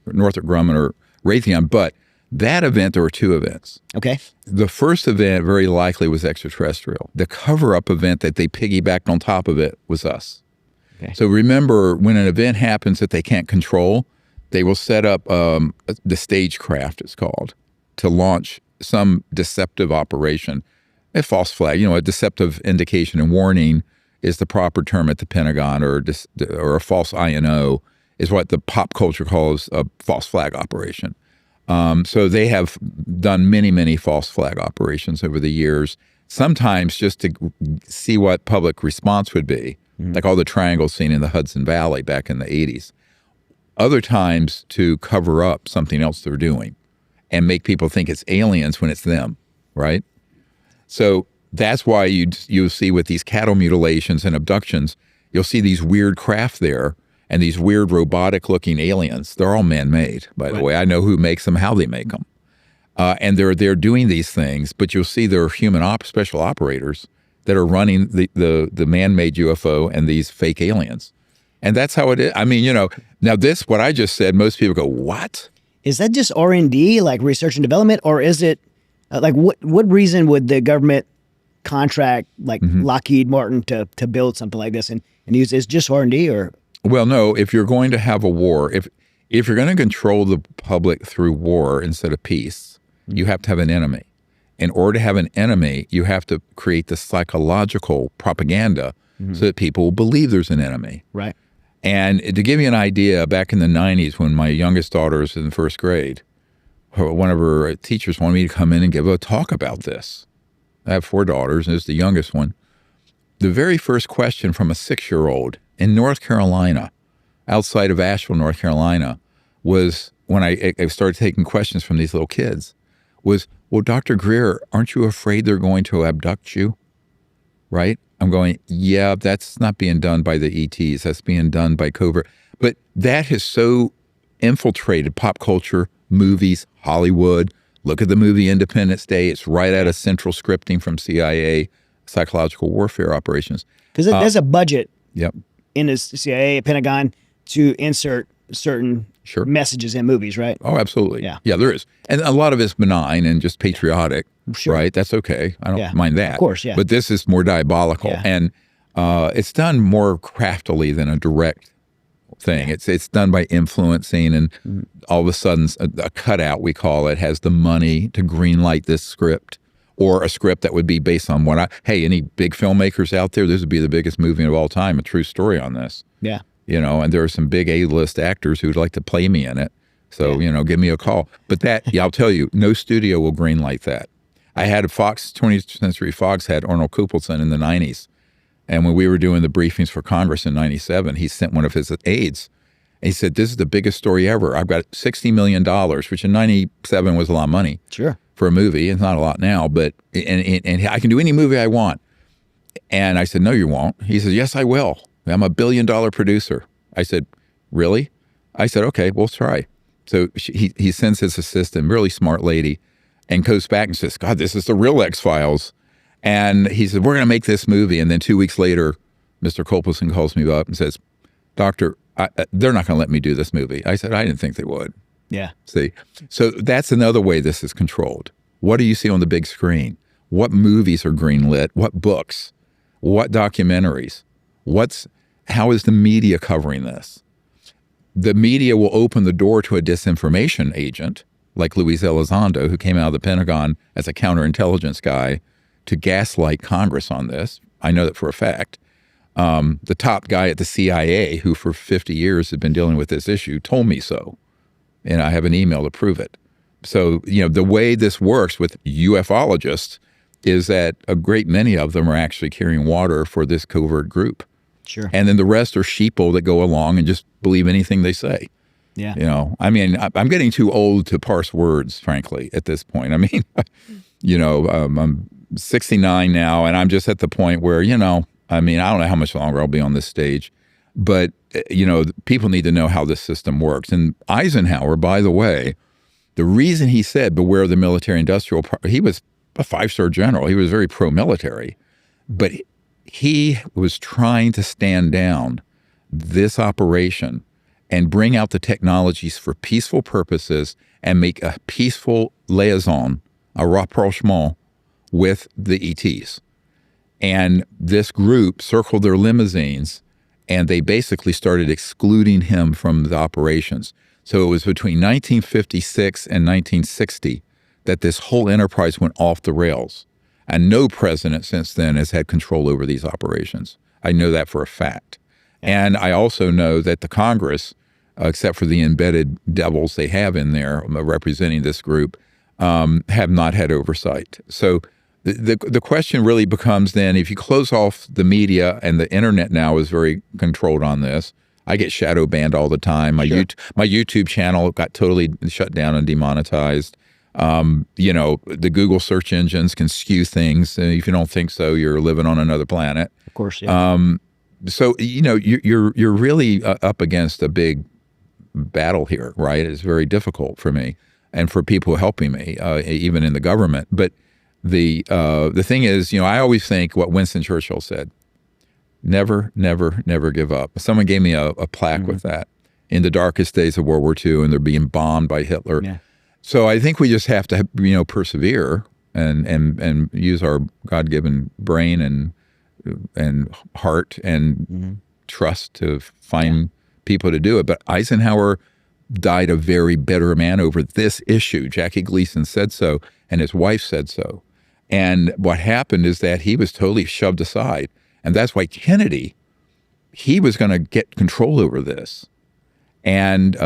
Northrop Grumman or Raytheon. But that event, there were 2 events. Okay. The first event very likely was extraterrestrial. The cover-up event that they piggybacked on top of it was us. Okay. So remember, when an event happens that they can't control, they will set up the stagecraft, it's called, to launch some deceptive operation, a false flag, a deceptive indication and warning is the proper term at the Pentagon, or a false INO is what the pop culture calls a false flag operation. So they have done many, many false flag operations over the years, sometimes just to see what public response would be, like all the triangles seen in the Hudson Valley back in the 80s. Other times to cover up something else they're doing and make people think it's aliens when it's them, right? So that's why you'll see with these cattle mutilations and abductions, you'll see these weird craft there and these weird robotic-looking aliens. They're all man-made, by the way. I know who makes them, how they make them. And they're doing these things, but you'll see there are human special operators that are running the man-made UFO and these fake aliens. And that's how it is. Now what I just said, most people go, what? Is that just R&D, research and development, or is it what reason would the government contract Lockheed Martin to build something like this and use it? Is just R&D or? Well, no. If you're going to have a war, if you're going to control the public through war instead of peace, you have to have an enemy. In order to have an enemy, you have to create the psychological propaganda so that people will believe there's an enemy. Right. And to give you an idea, back in the 90s when my youngest daughter was in 1st grade, one of her teachers wanted me to come in and give a talk about this. I have 4 daughters, and this is the youngest one. The very first question from a 6-year-old in North Carolina, outside of Asheville, North Carolina, was, when I started taking questions from these little kids was, well, Dr. Greer, aren't you afraid they're going to abduct you? Right? I'm going, yeah, that's not being done by the ETs. That's being done by covert. But that has so infiltrated pop culture, movies, Hollywood. Look at the movie Independence Day. It's right out of central scripting from CIA, psychological warfare operations. Because there's a budget Yep. in the CIA, Pentagon, to insert certain messages in movies, right? Oh, absolutely. Yeah. Yeah, there is. And a lot of it's benign and just patriotic, right? That's okay. I don't mind that. Of course, yeah. But this is more diabolical. Yeah. And it's done more craftily than a direct thing. It's done by influencing, and all of a sudden a cutout, we call it, has the money to greenlight this script, or a script that would be based on any big filmmakers out there, this would be the biggest movie of all time, a true story on this. Yeah. And there are some big A-list actors who'd like to play me in it. So, give me a call. But I'll tell you, no studio will greenlight that. I had 20th Century Fox had Arnold Kupelson in the 90s. And when we were doing the briefings for Congress in 97, he sent one of his aides. And he said, this is the biggest story ever. I've got $60 million, which in 97 was a lot of money. Sure. For a movie. It's not a lot now, but and I can do any movie I want. And I said, no, you won't. He says, yes, I will. I'm a $1 billion producer. I said, really? I said, okay, we'll try. So he sends his assistant, really smart lady, and goes back and says, God, this is the real X-Files. And he said, we're going to make this movie. And then 2 weeks later, Mr. Culpelson calls me up and says, Doctor, they're not going to let me do this movie. I said, I didn't think they would. Yeah. See? So that's another way this is controlled. What do you see on the big screen? What movies are greenlit? What books? What documentaries? How is the media covering this? The media will open the door to a disinformation agent like Luis Elizondo, who came out of the Pentagon as a counterintelligence guy to gaslight Congress on this. I know that for a fact. The top guy at the CIA, who for 50 years had been dealing with this issue, told me so. And I have an email to prove it. So, the way this works with ufologists is that a great many of them are actually carrying water for this covert group. Sure. And then the rest are sheeple that go along and just believe anything they say. Yeah. I'm getting too old to parse words, frankly, at this point. I'm 69 now, and I'm just at the point where, I don't know how much longer I'll be on this stage. But, people need to know how this system works. And Eisenhower, by the way, the reason he said, beware the military-industrial, he was a 5-star general. He was very pro-military. But he was trying to stand down this operation and bring out the technologies for peaceful purposes and make a peaceful liaison, a rapprochement with the ETs. And this group circled their limousines, and they basically started excluding him from the operations. So it was between 1956 and 1960 that this whole enterprise went off the rails. And no president since then has had control over these operations. I know that for a fact. And I also know that the Congress, except for the embedded devils they have in there representing this group, have not had oversight. So the question really becomes then, if you close off the media, and the internet now is very controlled on this. I get shadow banned all the time. My YouTube channel got totally shut down and demonetized. The Google search engines can skew things. And if you don't think so, you're living on another planet. Of course, yeah. So, you're really up against a big battle here, right? It's very difficult for me and for people helping me, even in the government. But the thing is, I always think what Winston Churchill said: never, never, never give up. Someone gave me a plaque with that in the darkest days of World War II, and they're being bombed by Hitler. Yeah. So I think we just have to, persevere and use our God-given brain and heart and trust to find people to do it. But Eisenhower died a very bitter man over this issue. Jackie Gleason said so, and his wife said so. And what happened is that he was totally shoved aside. And that's why Kennedy, he was going to get control over this. And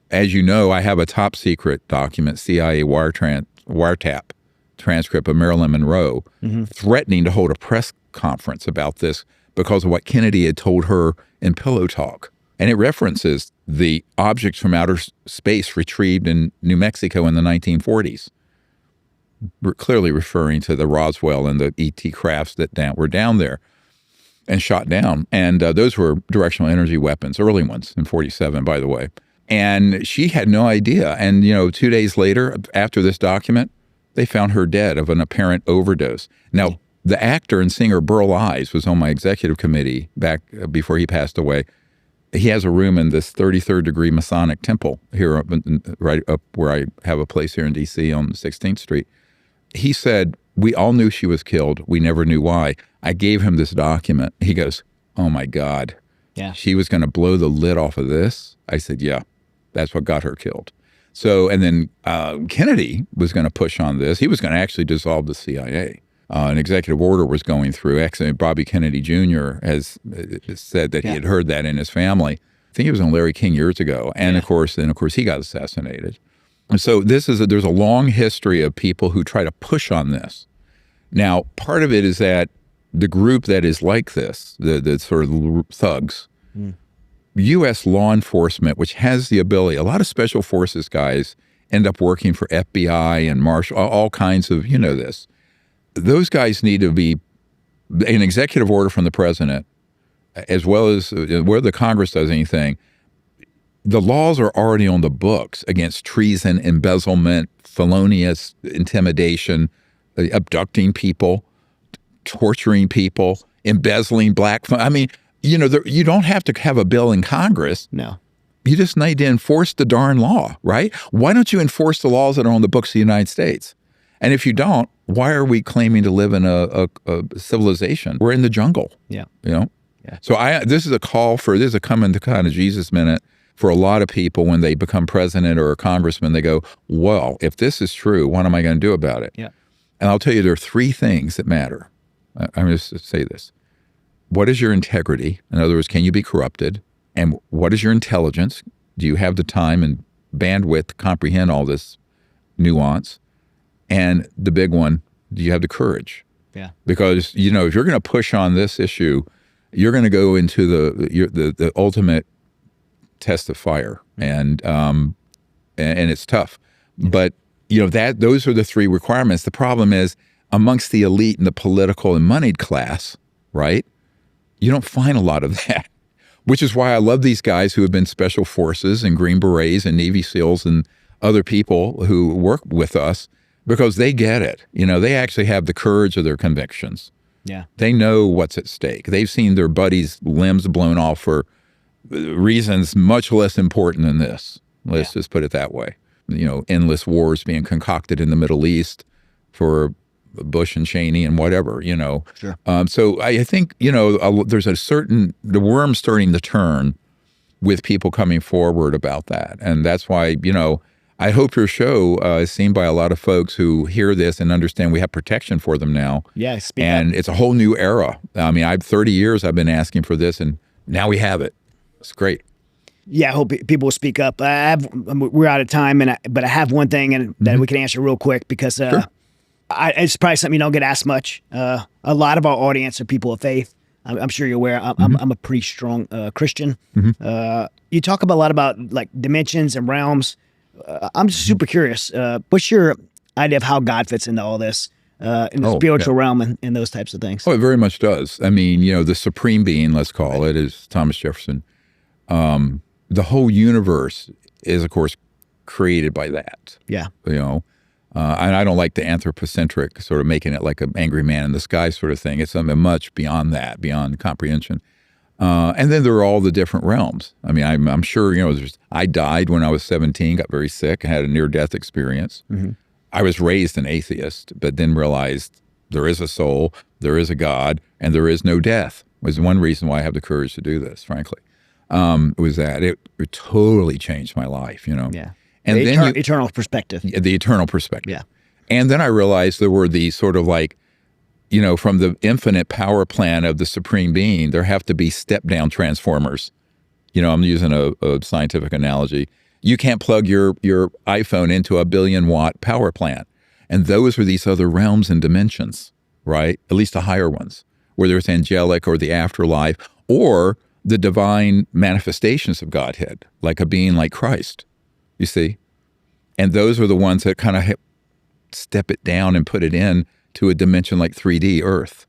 as you know, I have a top secret document, CIA wiretap transcript of Marilyn Monroe threatening to hold a press conference about this because of what Kennedy had told her in Pillow Talk. And it references the objects from outer space retrieved in New Mexico in the 1940s. We're clearly referring to the Roswell and the ET crafts that were down there and shot down. And those were directional energy weapons, early ones in 47, by the way. And she had no idea. And, 2 days later, after this document, they found her dead of an apparent overdose. Now, the actor and singer Burl Ives was on my executive committee back before he passed away. He has a room in this 33rd degree Masonic temple here, right up where I have a place here in D.C. on 16th Street. He said, we all knew she was killed. We never knew why. I gave him this document. He goes, oh, my God. Yeah. She was going to blow the lid off of this? I said, yeah, that's what got her killed. So, and then Kennedy was going to push on this. He was going to actually dissolve the CIA. An executive order was going through. Actually, Bobby Kennedy Jr. has said that he had heard that in his family. I think he was on Larry King years ago. And of course, he got assassinated. And so there's a long history of people who try to push on this. Now, part of it is that the group that is like this, the sort of thugs, U.S. law enforcement, which has the ability, a lot of special forces guys end up working for FBI and Marshal, all kinds of, this. Those guys need to be an executive order from the president, as well as where the Congress does anything. The laws are already on the books against treason, embezzlement, felonious intimidation, abducting people, torturing people, embezzling black funds. I mean, you don't have to have a bill in Congress. No. You just need to enforce the darn law, right? Why don't you enforce the laws that are on the books of the United States? And if you don't, why are we claiming to live in a civilization? We're in the jungle. Yeah. Yeah. So this is a call for, this is a coming to kind of Jesus minute for a lot of people when they become president or a congressman. They go, well, if this is true, what am I going to do about it? Yeah. And I'll tell you, there are three things that matter. I'm going to say this. What is your integrity? In other words, can you be corrupted? And what is your intelligence? Do you have the time and bandwidth to comprehend all this nuance? And the big one, do you have the courage? Yeah. Because, if you're going to push on this issue, you're going to go into the ultimate test of fire. And it's tough. But, those are the three requirements. The problem is amongst the elite and the political and moneyed class, right? You don't find a lot of that, which is why I love these guys who have been special forces and Green Berets and Navy SEALs and other people who work with us, because they get it. They actually have the courage of their convictions. Yeah. They know what's at stake. They've seen their buddies' limbs blown off for reasons much less important than this. Let's just put it that way. Endless wars being concocted in the Middle East for Bush and Cheney and whatever, Sure. So I think, there's the worm starting to turn with people coming forward about that. And that's why, I hope your show is seen by a lot of folks who hear this and understand we have protection for them now. Yeah, and it's a whole new era. I mean, 30 years I've been asking for this, and now we have it. It's great. Yeah, I hope people will speak up. We're out of time, but I have one thing that we can answer real quick, because Sure. It's probably something you don't get asked much. A lot of our audience are people of faith. I'm sure you're aware. I'm a pretty strong Christian. You talk a lot about like dimensions and realms. I'm just super curious. What's your idea of how God fits into all this, in the spiritual realm and those types of things? Oh, it very much does. I mean, the supreme being, let's call it, is Thomas Jefferson. The whole universe is, of course, created by that. Yeah. And I don't like the anthropocentric sort of making it like an angry man in the sky sort of thing. It's something much beyond that, beyond comprehension. And then there are all the different realms. I mean, I'm sure, I died when I was 17, got very sick, had a near-death experience. Mm-hmm. I was raised an atheist, but then realized there is a soul, there is a God, and there is no death. Was one reason why I have the courage to do this, frankly. Was that it totally changed my life, Yeah. And the eternal perspective. The eternal perspective. Yeah. And then I realized there were these sort of like, from the infinite power plan of the supreme being, there have to be step-down transformers. I'm using a scientific analogy. You can't plug your iPhone into a 1 billion-watt power plant. And those are these other realms and dimensions, right? At least the higher ones, whether it's angelic or the afterlife, or the divine manifestations of Godhead, like a being like Christ, you see? And those are the ones that kind of step it down and put it in to a dimension like 3D Earth.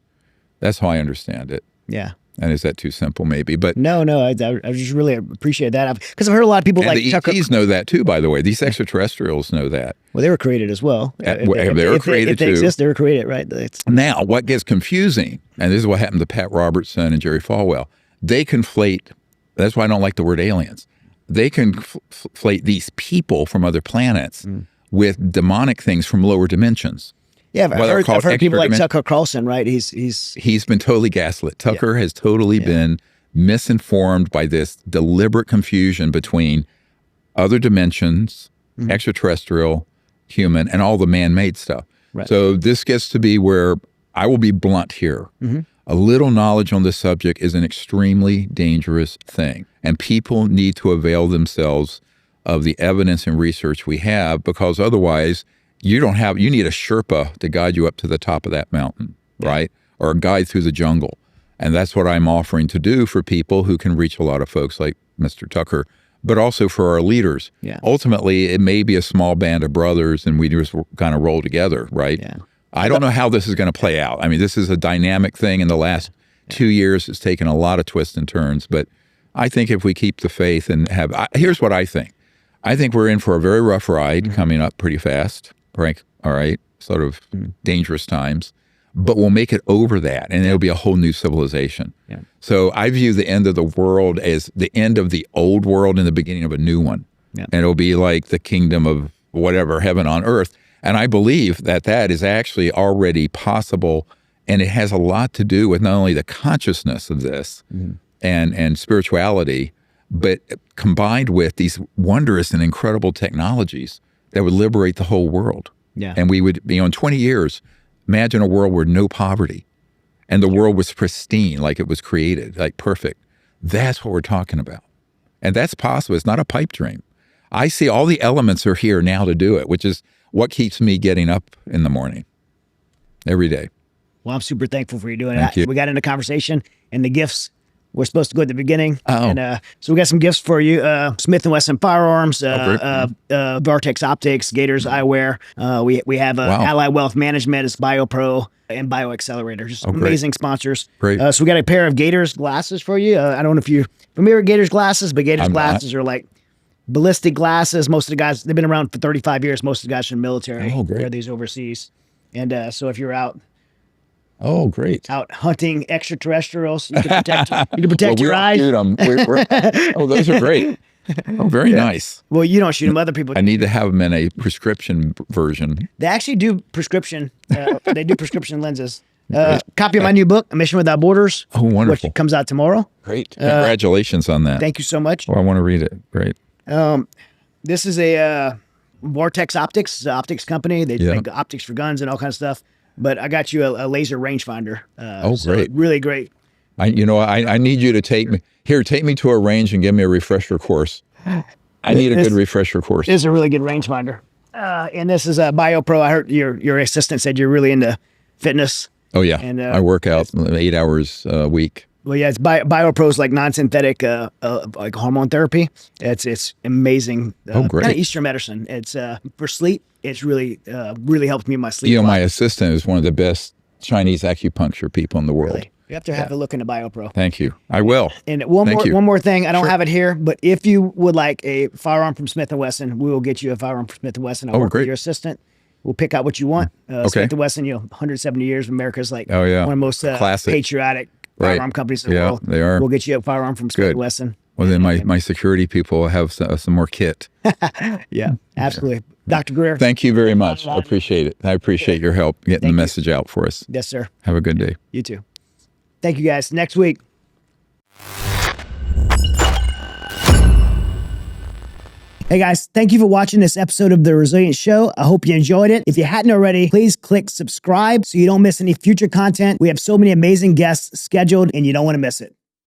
That's how I understand it. Yeah. And is that too simple? Maybe, but no, I just really appreciate that because I've heard a lot of people and like the ETs know that too. By the way, these extraterrestrials know that. Well, they were created as well. They were created if they too. exist, they were created, right? Now, what gets confusing, and this is what happened to Pat Robertson and Jerry Falwell. They conflate. That's why I don't like the word aliens. They conflate these people from other planets with demonic things from lower dimensions. Yeah, I've heard people like Tucker Carlson, right? He's been totally gaslit. Tucker has totally been misinformed by this deliberate confusion between other dimensions, extraterrestrial, human, and all the man-made stuff. Right. So this gets to be where I will be blunt here. A little knowledge on this subject is an extremely dangerous thing, and people need to avail themselves of the evidence and research we have, because otherwise you need a Sherpa to guide you up to the top of that mountain, right? Or a guide through the jungle. And that's what I'm offering to do for people who can reach a lot of folks like Mr. Tucker, but also for our leaders. Yeah. Ultimately, it may be a small band of brothers and we just kind of roll together, right? Yeah. I don't know how this is going to play out. I mean, this is a dynamic thing. In the last 2 years, it's taken a lot of twists and turns. But I think if we keep the faith and here's what I think. I think we're in for a very rough ride coming up pretty fast, right? All right, sort of dangerous times. But we'll make it over that, and it'll be a whole new civilization. Yeah. So I view the end of the world as the end of the old world and the beginning of a new one. Yeah. And it'll be like the kingdom of whatever, heaven on earth. And I believe that that is actually already possible, and it has a lot to do with not only the consciousness of this and spirituality, but combined with these wondrous and incredible technologies that would liberate the whole world. Yeah. And we would, in 20 years, imagine a world where no poverty and the world was pristine, like it was created, like perfect. That's what we're talking about. And that's possible. It's not a pipe dream. I see all the elements are here now to do it, which is what keeps me getting up in the morning every day. Well, I'm super thankful for you doing that. We got into conversation and the gifts were supposed to go at the beginning. And so we got some gifts for you. Smith & Wesson firearms, Vortex Optics, Gators Eyewear. We have Ally Wealth Management, it's BioPro, and BioAccelerator. Just amazing sponsors. Great. So we got a pair of Gators glasses for you. I don't know if you're familiar with Gators glasses, but Gators glasses are like ballistic glasses. Most of the guys, they've been around for 35 years. Most of the guys from the military wear these overseas. And so if you're out, out hunting extraterrestrials, you can protect your eyes. Shoot them. Those are great. Oh, very nice. Well, you don't shoot them. Other people. I need to have them in a prescription version. They actually do prescription. They do prescription lenses. Copy of my new book, A Mission Without Borders. Oh, wonderful. Which comes out tomorrow. Great. Congratulations on that. Thank you so much. Oh, I want to read it. Great. This is a Vortex Optics, it's an optics company. They make optics for guns and all kinds of stuff. But I got you a laser rangefinder. Great. Really great. I need you to take me to a range and give me a refresher course. I need a good refresher course. This is a really good rangefinder. And this is a BioPro. I heard your assistant said you're really into fitness. Oh, yeah. And I work out 8 hours a week. Well, yeah, it's BioPro's like non-synthetic like hormone therapy. It's amazing. Great. Kind of Eastern medicine. It's for sleep. It's really helped me in my sleep. My assistant is one of the best Chinese acupuncture people in the world. Really? You have to have a look into BioPro. Thank you. I will. And one more thing. I don't have it here, but if you would like a firearm from Smith & Wesson, we will get you a firearm from Smith & Wesson. I'll work with your assistant. We'll pick out what you want. Smith & Wesson, 170 years, America's like one of the most patriotic firearm companies in the world. They are. We'll get you a firearm from Smith & Wesson. Well, then my security people will have some more kit. Yeah, absolutely. Dr. Greer. Thank you very much. I appreciate it. I appreciate your help getting the message out for us. Yes, sir. Have a good day. You too. Thank you, guys. Next week. Hey guys, thank you for watching this episode of The Resilient Show. I hope you enjoyed it. If you hadn't already, please click subscribe so you don't miss any future content. We have so many amazing guests scheduled and you don't want to miss it.